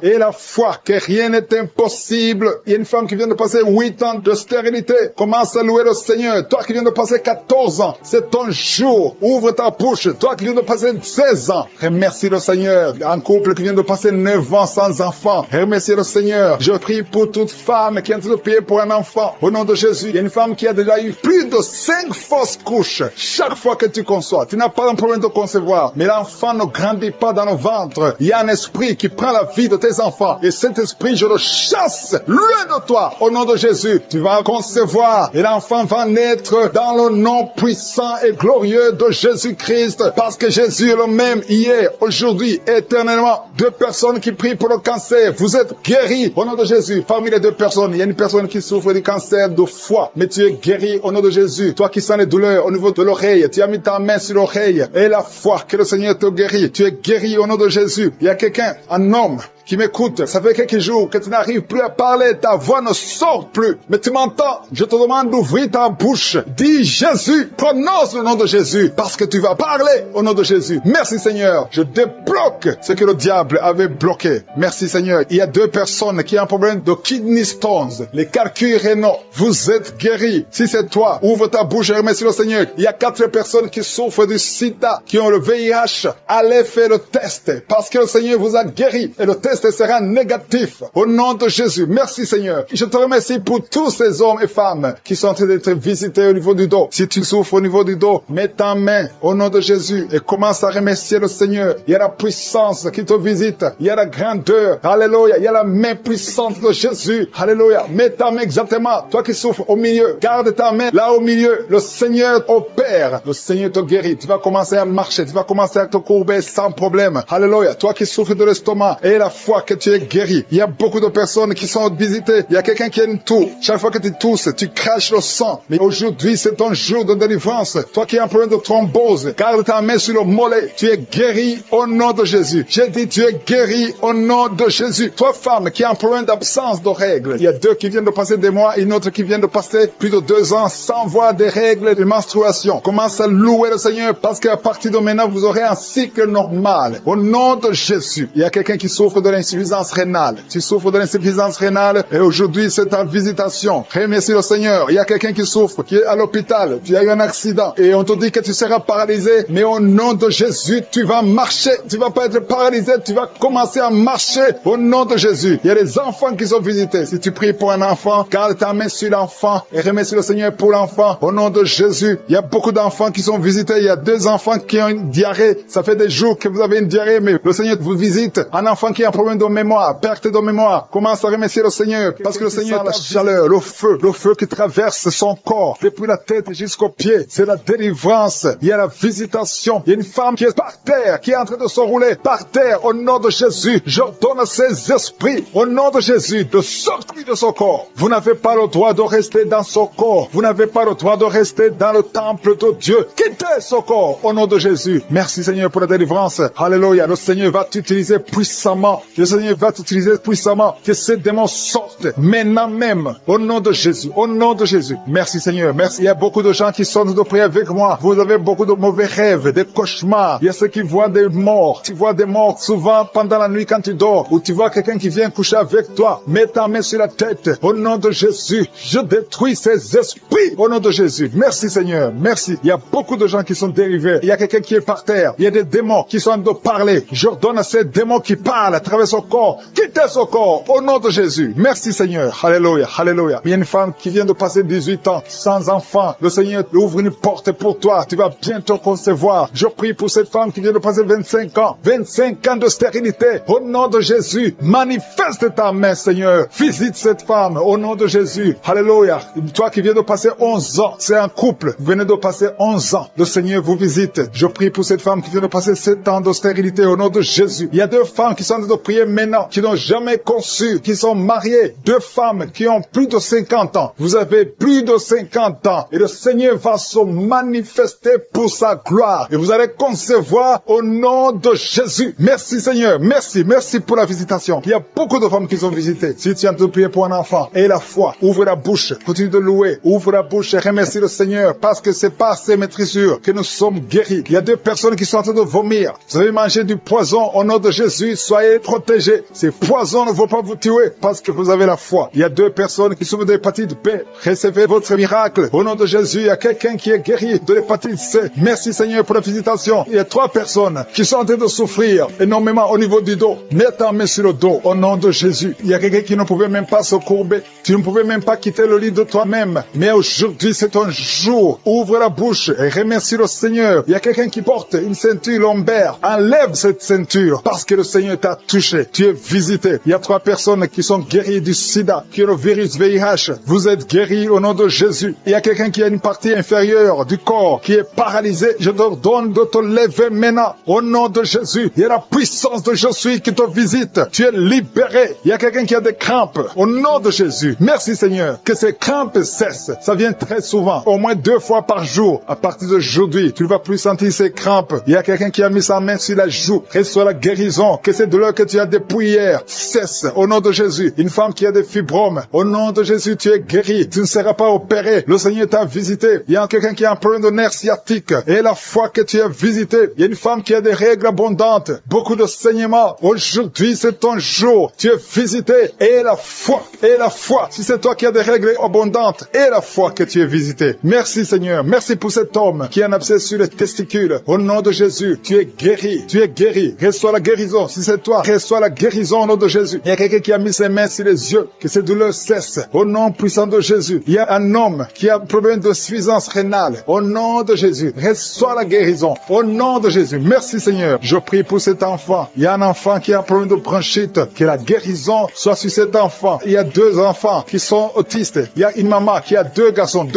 que rien n'est impossible. Il y a une femme qui vient de passer 8 ans de stérilité. Commence à louer le Seigneur. Toi qui viens de passer 14 ans, c'est ton jour. Ouvre ta bouche. Toi qui viens de passer 16 ans, remercie le Seigneur. Un couple qui vient de passer 9 ans sans enfant, remercie le Seigneur. Je prie pour toute femme qui est en train de prier pour un enfant. Au nom de Jésus, il y a une femme qui a déjà eu plus de 5 fausses couches. Chaque fois que tu conçois, tu n'as pas un problème de concevoir, mais l'enfant ne grandit pas dans le ventre. Il y a un esprit qui prend la vie de tes enfants. Et cet esprit, je le chasse loin de toi. Au nom de Jésus, tu vas concevoir et l'enfant va naître dans le nom puissant et glorieux de Jésus-Christ. Parce que Jésus est le même hier, aujourd'hui, éternellement. 2 personnes qui prient pour le cancer. Vous êtes guéris au nom de Jésus. Parmi les 2 personnes, il y a une personne qui souffre du cancer de foie. Mais tu es guéri au nom de Jésus. Toi qui sens les douleurs au niveau de l'oreille, tu as mis ta main sur l'oreille. Et la foi que le Seigneur te guérit. Tu es guéri au nom de Jésus. Il y a quelqu'un, un homme, qui m'écoute, ça fait quelques jours que tu n'arrives plus à parler, ta voix ne sort plus. Mais tu m'entends? Je te demande d'ouvrir ta bouche. Dis Jésus, prononce le nom de Jésus, parce que tu vas parler au nom de Jésus. Merci Seigneur, je débloque ce que le diable avait bloqué. Merci Seigneur. Il y a 2 personnes qui ont un problème de kidney stones, les calculs rénaux. Vous êtes guéris. Si c'est toi, ouvre ta bouche et remercie le Seigneur. Il y a 4 personnes qui souffrent du sida, qui ont le VIH. Allez faire le test, parce que le Seigneur vous a guéri. Et le test sera négatif au nom de Jésus. Merci Seigneur. Je te remercie pour tous ces hommes et femmes qui sont en train d'être visités au niveau du dos. Si tu souffres au niveau du dos, mets ta main au nom de Jésus et commence à remercier le Seigneur. Il y a la puissance qui te visite. Il y a la grandeur. Alléluia. Il y a la main puissante de Jésus. Alléluia. Mets ta main exactement. Toi qui souffres au milieu, garde ta main là au milieu. Le Seigneur opère. Le Seigneur te guérit. Tu vas commencer à marcher. Tu vas commencer à te courber sans problème. Alléluia. Toi qui souffres de l'estomac et la foi que tu es guéri. Il y a beaucoup de personnes qui sont visitées. Il y a quelqu'un qui a une toux. Chaque fois que tu tousses, tu craches le sang. Mais aujourd'hui, c'est ton jour de délivrance. Toi qui as un problème de thrombose, garde ta main sur le mollet. Tu es guéri au nom de Jésus. J'ai dit, tu es guéri au nom de Jésus. Toi, femme, qui a un problème d'absence de règles. Il y a 2 qui viennent de passer des mois et une autre qui vient de passer plus de 2 ans sans voir des règles de menstruation. Commence à louer le Seigneur parce qu'à partir de maintenant, vous aurez un cycle normal. Au nom de Jésus. Il y a quelqu'un qui souffre de l'insuffisance rénale. Tu souffres de l'insuffisance rénale et aujourd'hui c'est ta visitation. Remercie le Seigneur. Il y a quelqu'un qui souffre, qui est à l'hôpital. Tu as eu un accident et on te dit que tu seras paralysé. Mais au nom de Jésus, tu vas marcher. Tu vas pas être paralysé. Tu vas commencer à marcher au nom de Jésus. Il y a des enfants qui sont visités. Si tu pries pour un enfant, garde ta main sur l'enfant et remercie le Seigneur pour l'enfant. Au nom de Jésus, il y a beaucoup d'enfants qui sont visités. Il y a 2 enfants qui ont une diarrhée. Ça fait des jours que vous avez une diarrhée, mais le Seigneur vous visite. Un enfant qui a un problème de mémoire, perte de mémoire, commence à remercier le Seigneur, parce que le Seigneur a la chaleur, le feu qui traverse son corps, depuis la tête jusqu'aux pieds. C'est la délivrance. Il y a la visitation. Il y a une femme qui est par terre, qui est en train de s'enrouler par terre. Au nom de Jésus, j'ordonne à ces esprits, au nom de Jésus, de sortir de son corps. Vous n'avez pas le droit de rester dans son corps. Vous n'avez pas le droit de rester dans le temple de Dieu. Quittez son corps, au nom de Jésus. Merci Seigneur pour la délivrance. Alléluia. Le Seigneur va t'utiliser puissamment. Le Seigneur va t'utiliser puissamment. Que ces démons sortent maintenant même. Au nom de Jésus. Au nom de Jésus. Merci Seigneur. Merci. Il y a beaucoup de gens qui sont de prier avec moi. Vous avez beaucoup de mauvais rêves, des cauchemars. Il y a ceux qui voient des morts. Tu vois des morts souvent pendant la nuit quand tu dors. Ou tu vois quelqu'un qui vient coucher avec toi. Mets ta main sur la tête. Au nom de Jésus. Je détruis ces esprits. Au nom de Jésus. Merci Seigneur. Merci. Il y a beaucoup de gens qui sont dérivés. Il y a quelqu'un qui est par terre. Il y a des démons qui sont en train de parler. J'ordonne à ces démons qui parlent à travers récupérer son corps. Quittez son corps au nom de Jésus. Merci Seigneur. Alléluia, alléluia. Il y a une femme qui vient de passer 18 ans sans enfant. Le Seigneur ouvre une porte pour toi. Tu vas bientôt concevoir. Je prie pour cette femme qui vient de passer 25 ans. 25 ans de stérilité. Au nom de Jésus, manifeste ta main Seigneur. Visite cette femme au nom de Jésus. Alléluia. Toi qui viens de passer 11 ans, c'est un couple. Vous venez de passer 11 ans. Le Seigneur vous visite. Je prie pour cette femme qui vient de passer 7 ans de stérilité au nom de Jésus. Il y a 2 femmes qui sont en train de prier maintenant, qui n'ont jamais conçu, qui sont mariées. 2 femmes qui ont plus de 50 ans. Vous avez plus de 50 ans. Et le Seigneur va se manifester pour sa gloire. Et vous allez concevoir au nom de Jésus. Merci Seigneur. Merci. Merci pour la visitation. Il y a beaucoup de femmes qui sont visitées. Si tu es en train de prier pour un enfant, aie la foi. Ouvre la bouche. Continue de louer. Ouvre la bouche et remercie le Seigneur. Parce que c'est par ces maîtrisures que nous sommes guéris. Il y a 2 personnes qui sont en train de vomir. Vous avez mangé du poison au nom de Jésus. Soyez protégés. Ces poisons ne vont pas vous tuer parce que vous avez la foi. Il y a 2 personnes qui souffrent de l'hépatite B. Recevez votre miracle. Au nom de Jésus, il y a quelqu'un qui est guéri de l'hépatite C. Merci Seigneur pour la visitation. Il y a 3 personnes qui sont en train de souffrir énormément au niveau du dos. Mets ta main sur le dos au nom de Jésus. Il y a quelqu'un qui ne pouvait même pas se courber. Tu ne pouvais même pas quitter le lit de toi-même. Mais aujourd'hui, c'est ton jour. Ouvre la bouche et remercie le Seigneur. Il y a quelqu'un qui porte une ceinture lombaire. Enlève cette ceinture parce que le Seigneur t'a touché. Tu es visité. Il y a 3 personnes qui sont guéries du sida, qui ont le virus VIH. Vous êtes guéris au nom de Jésus. Il y a quelqu'un qui a une partie inférieure du corps qui est paralysée. Je te donne de te lever maintenant au nom de Jésus. Il y a la puissance de je suis qui te visite. Tu es libéré. Il y a quelqu'un qui a des crampes au nom de Jésus. Merci Seigneur. Que ces crampes cessent. Ça vient très souvent, au moins 2 fois par jour. À partir d'aujourd'hui, tu ne vas plus sentir ces crampes. Il y a quelqu'un qui a mis sa main sur la joue. Reçois la guérison. Que ces douleurs que tu as depuis hier cessent au nom de Jésus. Une femme qui a des fibromes, au nom de Jésus, tu es guéri. Tu ne seras pas opéré. Le Seigneur t'a visité. Il y a quelqu'un qui a un problème de nerf sciatique. Et la foi que tu as visité. Il y a une femme qui a des règles abondantes. Beaucoup de saignements. Aujourd'hui, c'est ton jour. Tu es visité. Et la foi. Et la foi. Si c'est toi qui as des règles abondantes. Et la foi que tu es visité. Merci Seigneur. Merci pour cet homme qui a un abcès sur les testicules. Au nom de Jésus, tu es guéri. Tu es guéri. Reçois la guérison. Si c'est toi, reçois la guérison au nom de Jésus. Il y a quelqu'un qui a mis ses mains sur les yeux. Que ces douleurs cessent. Au nom puissant de Jésus. Il y a un homme qui a un problème de suffisance rénale. Au nom de Jésus. Reçois la guérison. Au nom de Jésus. Merci Seigneur. Je prie pour cet enfant. Il y a un enfant qui a un problème de bronchite. Que la guérison soit sur cet enfant. Il y a 2 enfants qui sont autistes. Il y a une maman qui a 2 garçons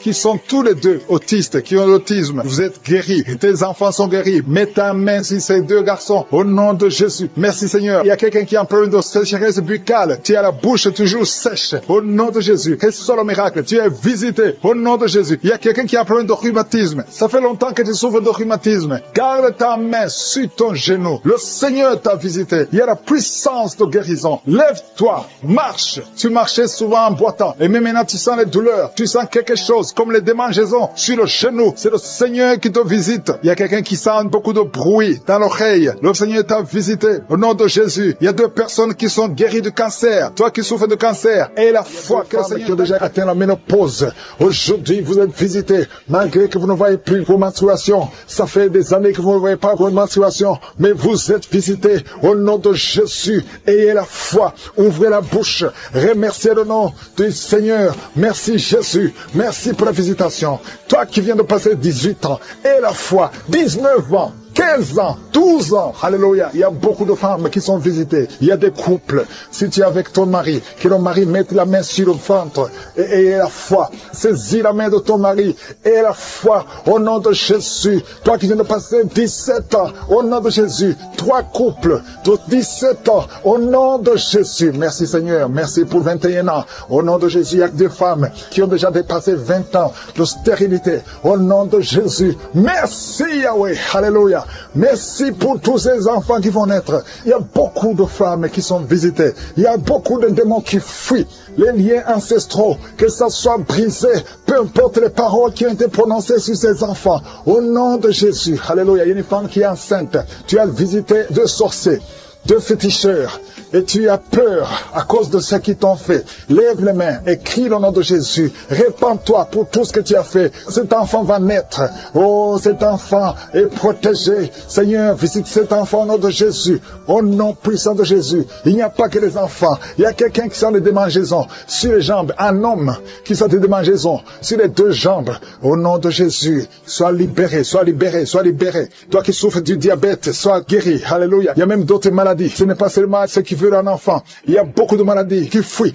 qui sont tous les 2 autistes, qui ont l'autisme. Vous êtes guéris. Tes enfants sont guéris. Mets ta main sur ces 2 garçons. Au nom de Jésus. Merci Seigneur. Il y a quelqu'un qui a un problème de sécheresse buccale. Tu as la bouche toujours sèche. Au nom de Jésus. Reçois le miracle. Tu es visité. Au nom de Jésus. Il y a quelqu'un qui a un problème de rhumatisme. Ça fait longtemps que tu souffres de rhumatisme. Garde ta main sur ton genou. Le Seigneur t'a visité. Il y a la puissance de guérison. Lève-toi. Marche. Tu marchais souvent en boitant. Et même maintenant tu sens les douleurs. Tu sens quelque chose comme les démangeaisons sur le genou. C'est le Seigneur qui te visite. Il y a quelqu'un qui sent beaucoup de bruit dans l'oreille. Le Seigneur t'a visité. Au nom de Jésus. Il y a 2 personnes qui sont guéries du cancer. Toi qui souffres de cancer. Et la foi que le Seigneur qui ont déjà atteint la ménopause. Aujourd'hui, vous êtes visités. Malgré que vous ne voyez plus vos menstruations. Ça fait des années que vous ne voyez pas vos menstruations. Mais vous êtes visités. Au nom de Jésus. Ayez la foi. Ouvrez la bouche. Remerciez le nom du Seigneur. Merci Jésus. Merci pour la visitation. Toi qui viens de passer 18 ans. Et la foi. 19 ans. 15 ans, 12 ans, alléluia. Il y a beaucoup de femmes qui sont visitées. Il y a des couples. Si tu es avec ton mari, que le mari mette la main sur le ventre et la foi. Saisis la main de ton mari et la foi au nom de Jésus. Toi qui viens de passer 17 ans, au nom de Jésus. 3 couples de 17 ans, au nom de Jésus. Merci Seigneur. Merci pour 21 ans. Au nom de Jésus, il y a 2 femmes qui ont déjà dépassé 20 ans de stérilité. Au nom de Jésus. Merci Yahweh. Alléluia. Merci pour tous ces enfants qui vont naître. Il y a beaucoup de femmes qui sont visitées. Il y a beaucoup de démons qui fuient. Les liens ancestraux, que ça soit brisé, peu importe les paroles qui ont été prononcées sur ces enfants. Au nom de Jésus. Alléluia. Il y a une femme qui est enceinte. Tu as visité 2 sorciers. de féticheurs, et tu as peur à cause de ce qu'ils t'ont fait. Lève les mains et crie le nom de Jésus. Répands-toi pour tout ce que tu as fait. Cet enfant va naître. Oh, cet enfant est protégé. Seigneur, visite cet enfant au nom de Jésus. Au nom puissant de Jésus. Il n'y a pas que les enfants. Il y a quelqu'un qui sent les démangeaisons sur les jambes. Un homme qui sent des démangeaisons sur les deux jambes. Au nom de Jésus, sois libéré, sois libéré, sois libéré. Toi qui souffres du diabète, sois guéri. Alléluia. Il y a même d'autres maladies. Ce n'est pas seulement ce qui veut un enfant. Il y a beaucoup de maladies qui fuient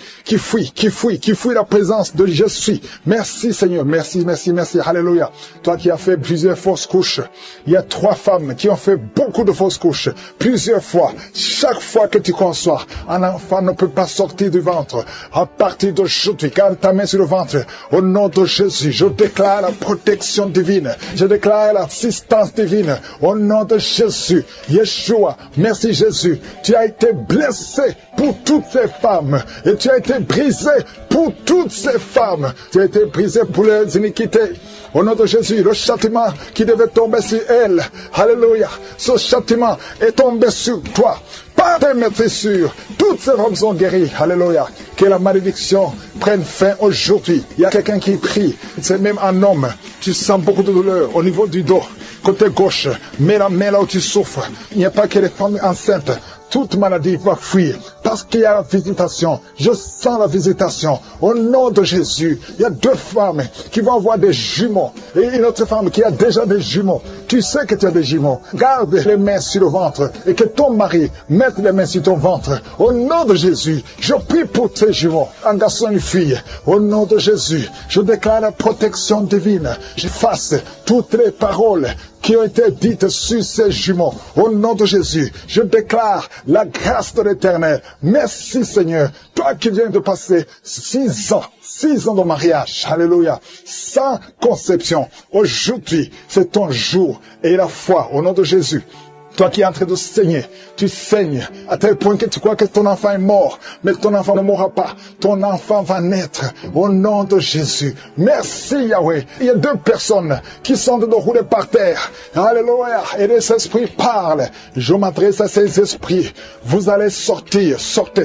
la présence de je suis. Merci Seigneur, merci. Alléluia. Toi qui as fait plusieurs fausses couches. Il y a 3 femmes qui ont fait beaucoup de fausses couches. Plusieurs fois. Chaque fois que tu conçois, un enfant ne peut pas sortir du ventre. À partir d'aujourd'hui, garde ta main sur le ventre. Au nom de Jésus, je déclare la protection divine. Je déclare l'assistance divine. Au nom de Jésus. Yeshua, merci Jésus. Tu as été blessé pour toutes ces femmes. Et tu as été brisé pour toutes ces femmes. Tu as été brisé pour leurs iniquités. Au nom de Jésus, le châtiment qui devait tomber sur elle. Alléluia. Ce châtiment est tombé sur toi. Par tes maîtrisures, toutes ces femmes sont guéries. Alléluia. Que la malédiction prenne fin aujourd'hui. Il y a quelqu'un qui prie. C'est même un homme. Tu sens beaucoup de douleur au niveau du dos. Côté gauche. Mets la main là où tu souffres. Il n'y a pas que les femmes enceintes. Toute maladie va fuir parce qu'il y a la visitation. Je sens la visitation. Au nom de Jésus, il y a 2 femmes qui vont avoir des jumeaux et une autre femme qui a déjà des jumeaux. Tu sais que tu as des jumeaux. Garde les mains sur le ventre et que ton mari mette les mains sur ton ventre. Au nom de Jésus, je prie pour tes jumeaux, un garçon et une fille. Au nom de Jésus, je déclare la protection divine. J'efface toutes les paroles qui ont été dites sur ces jumeaux. Au nom de Jésus, je déclare la grâce de l'Éternel. Merci Seigneur, toi qui viens de passer 6 ans de mariage, alléluia, sans conception. Aujourd'hui, c'est ton jour et la foi au nom de Jésus. Toi qui es en train de saigner, tu saignes à tel point que tu crois que ton enfant est mort, mais ton enfant ne mourra pas. Ton enfant va naître au nom de Jésus. Merci Yahweh. Il y a 2 personnes qui sont de rouler par terre. Alléluia. Et les esprits parlent. Je m'adresse à ces esprits. Vous allez sortir. Sortez.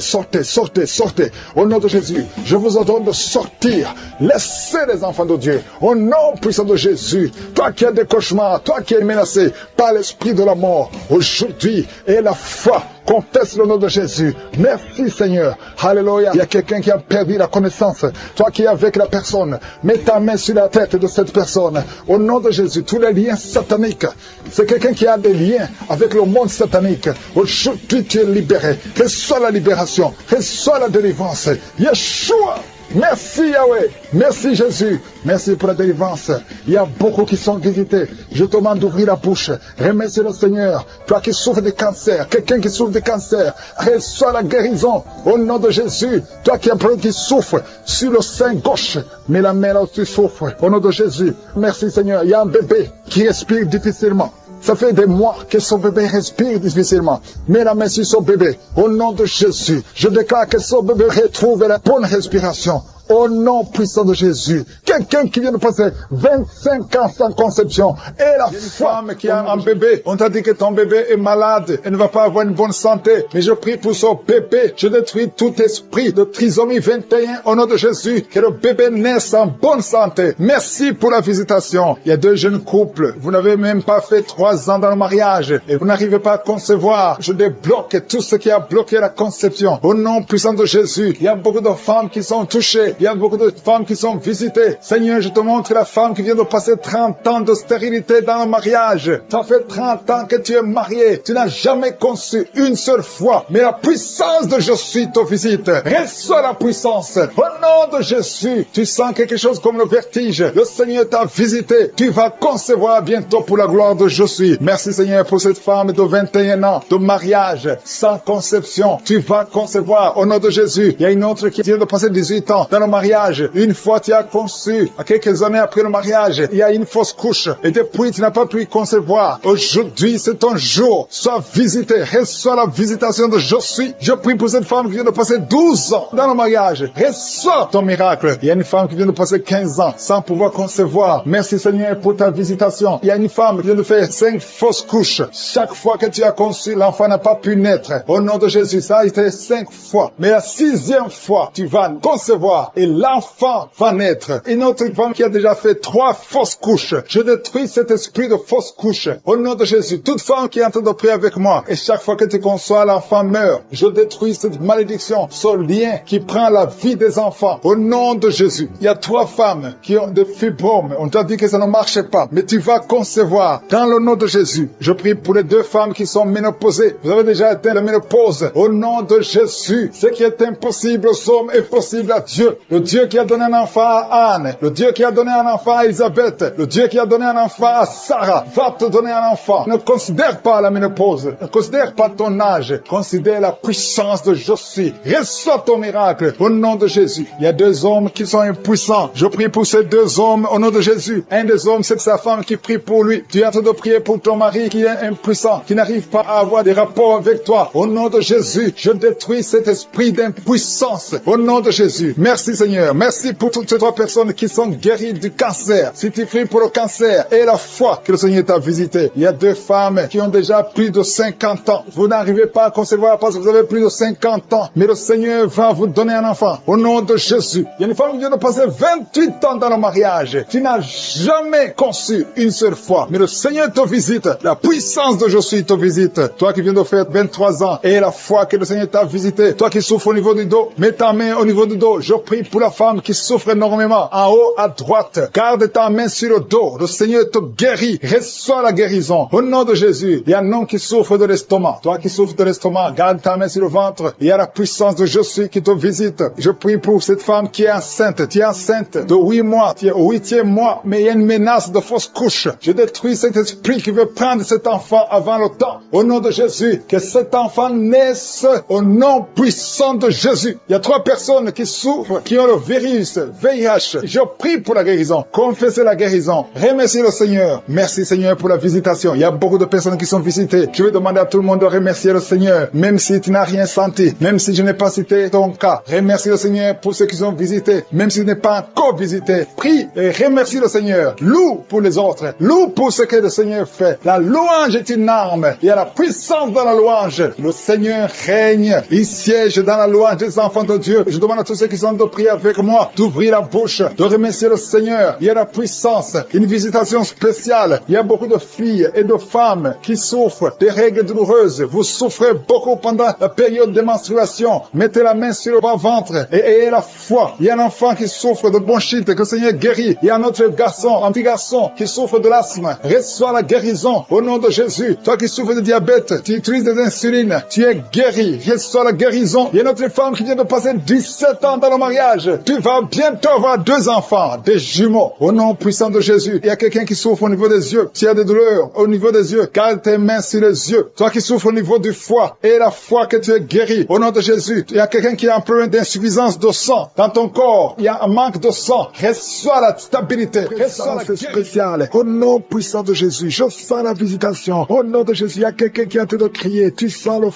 Au nom de Jésus, je vous ordonne de sortir. Laissez les enfants de Dieu. Au nom puissant de Jésus. Toi qui as des cauchemars, toi qui es menacé par l'esprit de la mort, aujourd'hui, et la foi, conteste le nom de Jésus. Merci Seigneur. Alléluia. Il y a quelqu'un qui a perdu la connaissance. Toi qui es avec la personne, mets ta main sur la tête de cette personne. Au nom de Jésus, tous les liens sataniques. C'est quelqu'un qui a des liens avec le monde satanique. Aujourd'hui, tu es libéré. Reçois la libération. Reçois la délivrance. Yeshua. Merci Yahweh, merci Jésus, merci pour la délivrance. Il y a beaucoup qui sont visités. Je te demande d'ouvrir la bouche. Remercie le Seigneur. Toi qui souffres de cancer, quelqu'un qui souffre de cancer, reçois la guérison au nom de Jésus. Toi qui souffre sur le sein gauche, mets la main là où tu souffres au nom de Jésus. Merci Seigneur. Il y a un bébé qui respire difficilement. Ça fait des mois que son bébé respire difficilement. Mets la main sur son bébé. Au nom de Jésus, je déclare que son bébé retrouve la bonne respiration. Au nom puissant de Jésus. Quelqu'un qui vient de passer 25 ans sans conception. Et la femme qui a un bébé. On t'a dit que ton bébé est malade. Elle ne va pas avoir une bonne santé. Mais je prie pour son bébé. Je détruis tout esprit de trisomie 21 au nom de Jésus. Que le bébé naisse en bonne santé. Merci pour la visitation. Il y a 2 jeunes couples. Vous n'avez même pas fait 3 ans dans le mariage. Et vous n'arrivez pas à concevoir. Je débloque tout ce qui a bloqué la conception. Au nom puissant de Jésus. Il y a beaucoup de femmes qui sont touchées. Il y a beaucoup de femmes qui sont visitées. Seigneur, je te montre la femme qui vient de passer 30 ans de stérilité dans le mariage. Ça fait 30 ans que tu es marié. Tu n'as jamais conçu une seule fois. Mais la puissance de je suis te visite. Reçois la puissance. Au nom de Jésus, tu sens quelque chose comme le vertige. Le Seigneur t'a visité. Tu vas concevoir bientôt pour la gloire de je suis. Merci Seigneur pour cette femme de 21 ans de mariage sans conception. Tu vas concevoir au nom de Jésus. Il y a une autre qui vient de passer 18 ans dans le mariage. Une fois tu as conçu, à quelques années après le mariage, il y a une fausse couche. Et depuis, tu n'as pas pu concevoir. Aujourd'hui, c'est ton jour. Sois visité. Reçois la visitation de je suis. Je prie pour cette femme qui vient de passer 12 ans dans le mariage. Reçois ton miracle. Il y a une femme qui vient de passer 15 ans sans pouvoir concevoir. Merci Seigneur pour ta visitation. Il y a une femme qui vient de faire 5 fausses couches. Chaque fois que tu as conçu, l'enfant n'a pas pu naître. Au nom de Jésus, ça a été 5 fois. Mais la 6e fois, tu vas concevoir et l'enfant va naître. Une autre femme qui a déjà fait 3 fausses couches. Je détruis cet esprit de fausse couche. Au nom de Jésus, toute femme qui est en train de prier avec moi, et chaque fois que tu conçois, l'enfant meurt. Je détruis cette malédiction, ce lien qui prend la vie des enfants. Au nom de Jésus, il y a 3 femmes qui ont des fibromes. On t'a dit que ça ne marchait pas, mais tu vas concevoir. Dans le nom de Jésus, je prie pour les 2 femmes qui sont ménopausées. Vous avez déjà atteint la ménopause. Au nom de Jésus, ce qui est impossible aux hommes est possible à Dieu. Le Dieu qui a donné un enfant à Anne, le Dieu qui a donné un enfant à Elisabeth, le Dieu qui a donné un enfant à Sarah, va te donner un enfant. Ne considère pas la ménopause, ne considère pas ton âge, considère la puissance de je suis. Reçois ton miracle au nom de Jésus. Il y a 2 hommes qui sont impuissants. Je prie pour ces 2 hommes au nom de Jésus. Un des hommes, c'est sa femme qui prie pour lui. Tu es en train de prier pour ton mari qui est impuissant, qui n'arrive pas à avoir des rapports avec toi. Au nom de Jésus, je détruis cet esprit d'impuissance. Au nom de Jésus. Merci Seigneur. Merci pour toutes ces 3 personnes qui sont guéries du cancer. Si tu pries pour le cancer et la foi que le Seigneur t'a visité. Il y a 2 femmes qui ont déjà plus de 50 ans. Vous n'arrivez pas à concevoir parce que vous avez plus de 50 ans. Mais le Seigneur va vous donner un enfant. Au nom de Jésus. Il y a une femme qui vient de passer 28 ans dans le mariage. Tu n'as jamais conçu une seule fois. Mais le Seigneur te visite. La puissance de je suis te visite. Toi qui viens de faire 23 ans et la foi que le Seigneur t'a visité. Toi qui souffres au niveau du dos. Mets ta main au niveau du dos. Je prie pour la femme qui souffre énormément. En haut à droite. Garde ta main sur le dos. Le Seigneur te guérit. Reçois la guérison. Au nom de Jésus. Il y a un homme qui souffre de l'estomac. Toi qui souffres de l'estomac, garde ta main sur le ventre. Il y a la puissance de je suis qui te visite. Je prie pour cette femme qui est enceinte. Tu es enceinte de 8 mois. Tu es au 8e mois. Mais il y a une menace de fausse couche. Je détruis cet esprit qui veut prendre cet enfant avant le temps. Au nom de Jésus. Que cet enfant naisse au nom puissant de Jésus. Il y a 3 personnes qui souffrent, qui ont le virus, VIH. Je prie pour la guérison. Confessez la guérison. Remerciez le Seigneur. Merci Seigneur pour la visitation. Il y a beaucoup de personnes qui sont visitées. Je vais demander à tout le monde de remercier le Seigneur. Même si tu n'as rien senti. Même si je n'ai pas cité ton cas. Remercie le Seigneur pour ceux qui sont visités. Même si tu n'es pas encore visité. Prie et remercie le Seigneur. Loue pour les autres. Loue pour ce que le Seigneur fait. La louange est une arme. Il y a la puissance dans la louange. Le Seigneur règne. Il siège dans la louange des enfants de Dieu. Je demande à tous ceux qui sont de prier avec moi d'ouvrir la bouche, de remercier le Seigneur. Il y a la puissance, une visitation spéciale. Il y a beaucoup de filles et de femmes qui souffrent des règles douloureuses. Vous souffrez beaucoup pendant la période de menstruation. Mettez la main sur le bas-ventre et ayez la foi. Il y a un enfant qui souffre de bronchite, que le Seigneur guérit. Il y a un autre garçon, un petit garçon qui souffre de l'asthme. Reçois la guérison au nom de Jésus. Toi qui souffres de diabète, tu utilises des insulines, tu es guéri. Reçois la guérison. Il y a une autre femme qui vient de passer 17 ans dans le mariage. Tu vas bientôt avoir 2 enfants, des jumeaux. Au nom puissant de Jésus. Il y a quelqu'un qui souffre au niveau des yeux. Tu as des douleurs au niveau des yeux. Garde tes mains sur les yeux. Toi qui souffres au niveau du foie et la foi que tu es guéri. Au nom de Jésus. Il y a quelqu'un qui a un problème d'insuffisance de sang dans ton corps. Il y a un manque de sang. Reçois la stabilité. Reçois la spéciale. Au nom puissant de Jésus. Je sens la visitation. Au nom de Jésus. Il y a quelqu'un qui est en train de crier. Tu sens le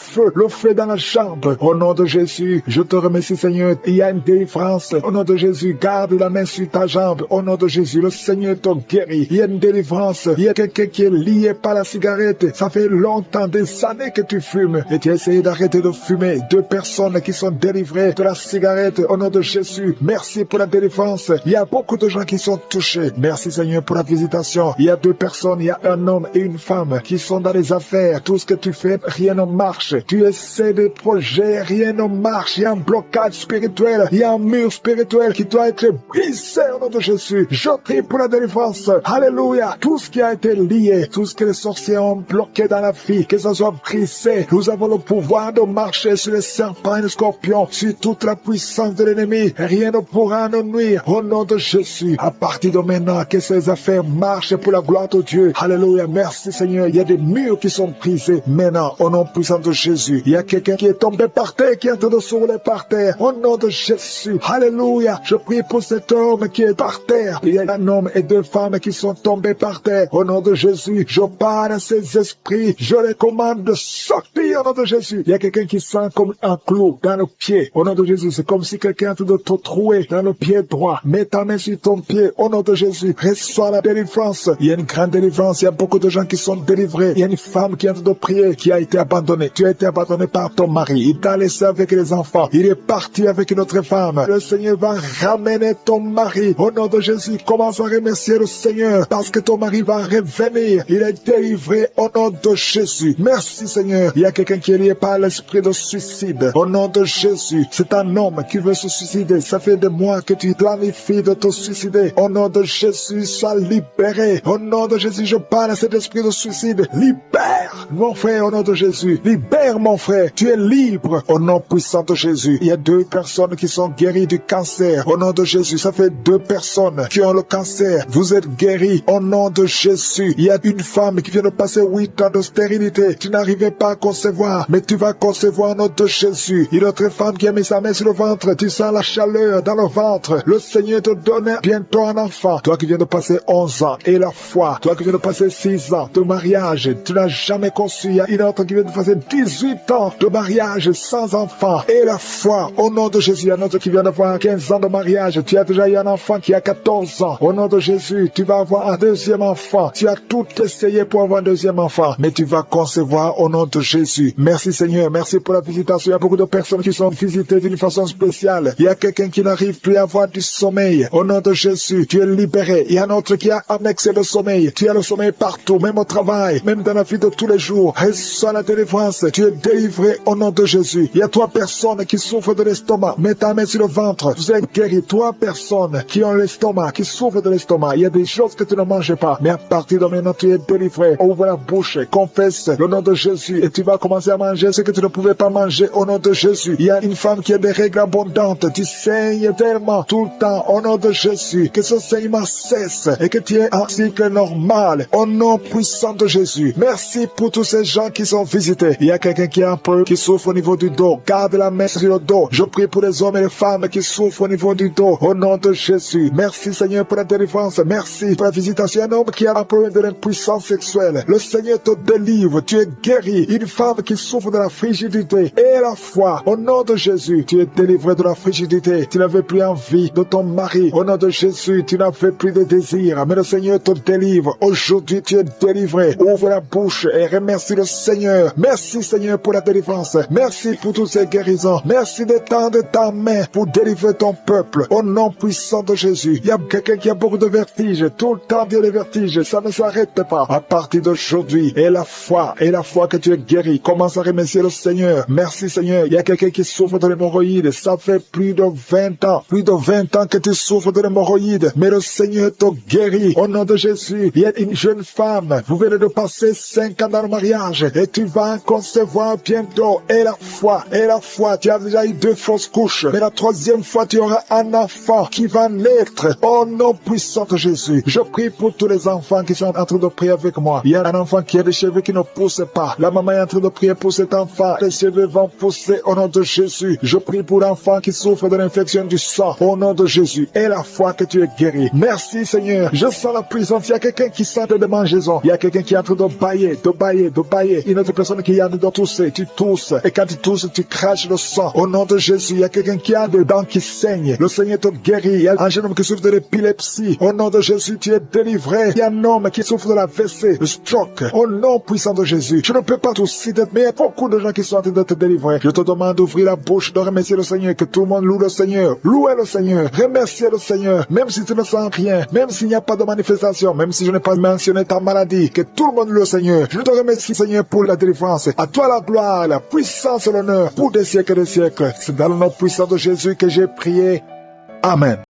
feu dans la chambre. Au nom de Jésus. Je te remercie Seigneur. Il y a une délivrance. Au nom de Jésus. Garde la main sur ta jambe. Au nom de Jésus. Le Seigneur te guérit. Il y a une délivrance. Il y a quelqu'un qui est lié par la cigarette. Ça fait longtemps, des années que tu fumes. Et tu as essayé d'arrêter de fumer. 2 personnes qui sont délivrées de la cigarette. Au nom de Jésus. Merci pour la délivrance. Il y a beaucoup de gens qui sont touchés. Merci Seigneur pour la visitation. Il y a 2 personnes. Il y a un homme et une femme qui sont dans les affaires. Tout ce que tu fais, rien ne marche. Tu essaies des projets, rien ne marche. Il y a un blocage spirituel. Il y a un mur spirituel qui doit être brisé au nom de Jésus. Je prie pour la délivrance. Alléluia. Tout ce qui a été lié, tout ce que les sorciers ont bloqué dans la vie, que ça soit brisé. Nous avons le pouvoir de marcher sur les serpents et les scorpions, sur toute la puissance de l'ennemi. Rien ne pourra nous nuire. Au nom de Jésus. À partir de maintenant, que ces affaires marchent pour la gloire de Dieu. Alléluia. Merci Seigneur. Il y a des murs qui sont brisés maintenant au nom puissant de Jésus. Il y a quelqu'un qui est tombé par terre, qui est en train de s'ouler par terre. Au nom de Jésus. Alléluia. Je prie pour cet homme qui est par terre. Il y a un homme et deux femmes qui sont tombés par terre. Au nom de Jésus, je parle à ces esprits. Je les commande de sortir au nom de Jésus. Il y a quelqu'un qui sent comme un clou dans le pied. Au nom de Jésus, c'est comme si quelqu'un est en train de te trouer dans le pied droit. Mets ta main sur ton pied. Au nom de Jésus, reçois la délivrance. Il y a une grande délivrance. Il y a beaucoup de gens qui sont délivrés. Il y a une femme qui est en train de prier, qui a été abandonnée. Tu as été abandonné par ton mari. Il t'a laissé avec les enfants. Il est parti avec une autre femme. Le Seigneur va ramener ton mari. Au nom de Jésus, commence à remercier le Seigneur parce que ton mari va revenir. Il est délivré au nom de Jésus. Merci Seigneur. Il y a quelqu'un qui est lié par l'esprit de suicide. Au nom de Jésus, c'est un homme qui veut se suicider. Ça fait des mois que tu planifies de te suicider. Au nom de Jésus, sois libéré. Au nom de Jésus, je parle à cet esprit de suicide. Libère mon frère au nom de Jésus. Libère mon frère. Tu es libre au nom puissant de Jésus. Il y a 2 personnes qui sont guéries du cancer. Au nom de Jésus, ça fait 2 personnes qui ont le cancer. Vous êtes guéris au nom de Jésus. Il y a une femme qui vient de passer 8 ans de stérilité. Tu n'arrivais pas à concevoir, mais tu vas concevoir au nom de Jésus. Une autre femme qui a mis sa main sur le ventre. Tu sens la chaleur dans le ventre. Le Seigneur te donne bientôt un enfant. Toi qui viens de passer 11 ans et la foi. Toi qui viens de passer 6 ans de mariage. Tu n'as jamais conçu. Il y a une autre qui vient de passer 18 ans de mariage sans enfant. Et la foi au nom de Jésus. Il y a un autre qui vient d'avoir 15 ans de mariage. Tu as déjà eu un enfant qui a 14 ans. Au nom de Jésus, tu vas avoir un deuxième enfant. Tu as tout essayé pour avoir un deuxième enfant. Mais tu vas concevoir au nom de Jésus. Merci Seigneur. Merci pour la visitation. Il y a beaucoup de personnes qui sont visitées d'une façon spéciale. Il y a quelqu'un qui n'arrive plus à avoir du sommeil. Au nom de Jésus, tu es libéré. Il y a un autre qui a annexé le sommeil. Tu as le sommeil partout, même au travail, même dans la vie de tous les jours. Reçois la délivrance. Tu es délivré au nom de Jésus. Il y a 3 personnes qui souffrent de l'estomac. Mets ta main sur le ventre. Vous êtes guéris. 3 personnes qui ont l'estomac, qui souffrent de l'estomac. Il y a des choses que tu ne manges pas. Mais à partir de maintenant, tu es délivré. Ouvre la bouche. Confesse le nom de Jésus. Et tu vas commencer à manger ce que tu ne pouvais pas manger au nom de Jésus. Il y a une femme qui a des règles abondantes. Tu saignes tellement tout le temps au nom de Jésus. Que ce saignement cesse et que tu aies un cycle normal au nom puissant de Jésus. Merci pour tous ces gens qui sont visités. Il y a quelqu'un qui a un peu, qui souffre au niveau du dos. Garde la main sur le dos. Je prie pour les hommes et les femmes qui souffrent au niveau du dos au nom de Jésus. Merci Seigneur pour la délivrance. Merci pour la visitation. Un homme qui a un problème de l'impuissance sexuelle. Le Seigneur te délivre. Tu es guéri. Une femme qui souffre de la frigidité et la foi. Au nom de Jésus, tu es délivré de la frigidité. Tu n'avais plus envie de ton mari. Au nom de Jésus, tu n'avais plus de désir. Mais le Seigneur te délivre. Aujourd'hui, tu es délivré. Ouvre la bouche et remercie le Seigneur. Merci Seigneur pour la délivrance. Merci pour toutes ces guérisons. Merci d'étendre ta main pour délivrer ton peuple. Au nom puissant de Jésus. Il y a quelqu'un qui a beaucoup de vertiges. Tout le temps, il y a des vertiges. Ça ne s'arrête pas. À partir d'aujourd'hui, et la foi que tu es guéri. Commence à remercier le Seigneur. Merci Seigneur. Il y a quelqu'un qui souffre de l'hémorroïde. Ça fait plus de 20 ans. Plus de 20 ans que tu souffres de l'hémorroïde. Mais le Seigneur te guérit. Au nom de Jésus. Il y a une jeune femme. Vous venez de passer 5 ans dans le mariage. Et tu vas concevoir bientôt. Et la foi. Tu as déjà eu 2 fausses couches. Mais la 3e fois, tu auras un enfant qui va naître. Au nom puissant de Jésus. Je prie pour tous les enfants qui sont en train de prier avec moi. Il y a un enfant qui a des cheveux qui ne poussent pas. La maman est en train de prier pour cet enfant. Les cheveux vont pousser au nom de Jésus. Je prie pour l'enfant qui souffre de l'infection du sang. Au nom de Jésus. Et la foi que tu es guéri. Merci Seigneur. Je sens la puissance. Il y a quelqu'un qui sent de démangeaison. Il y a quelqu'un qui est en train de bailler. Une autre personne qui est en train de tousser. Tu tousses. Et quand tu tousses, tu craches le sang. Au nom de Jésus. Il y a quelqu'un qui a des dents qui saignent. Le Seigneur te guérit. Il y a un jeune homme qui souffre de l'épilepsie. Au nom de Jésus, tu es délivré. Il y a un homme qui souffre de la WC, le stroke. Au nom puissant de Jésus. Je ne peux pas tout citer, mais il y a beaucoup de gens qui sont en train de te délivrer. Je te demande d'ouvrir la bouche, de remercier le Seigneur, que tout le monde loue le Seigneur. Louez le Seigneur. Remerciez le Seigneur. Même si tu ne sens rien, même s'il n'y a pas de manifestation, même si je n'ai pas mentionné ta maladie, que tout le monde loue le Seigneur. Je te remercie, Seigneur, pour la délivrance. À toi la gloire, la puissance et l'honneur pour des siècles et des siècles. C'est dans le nom puissant de Jésus que j'ai prié. Amen.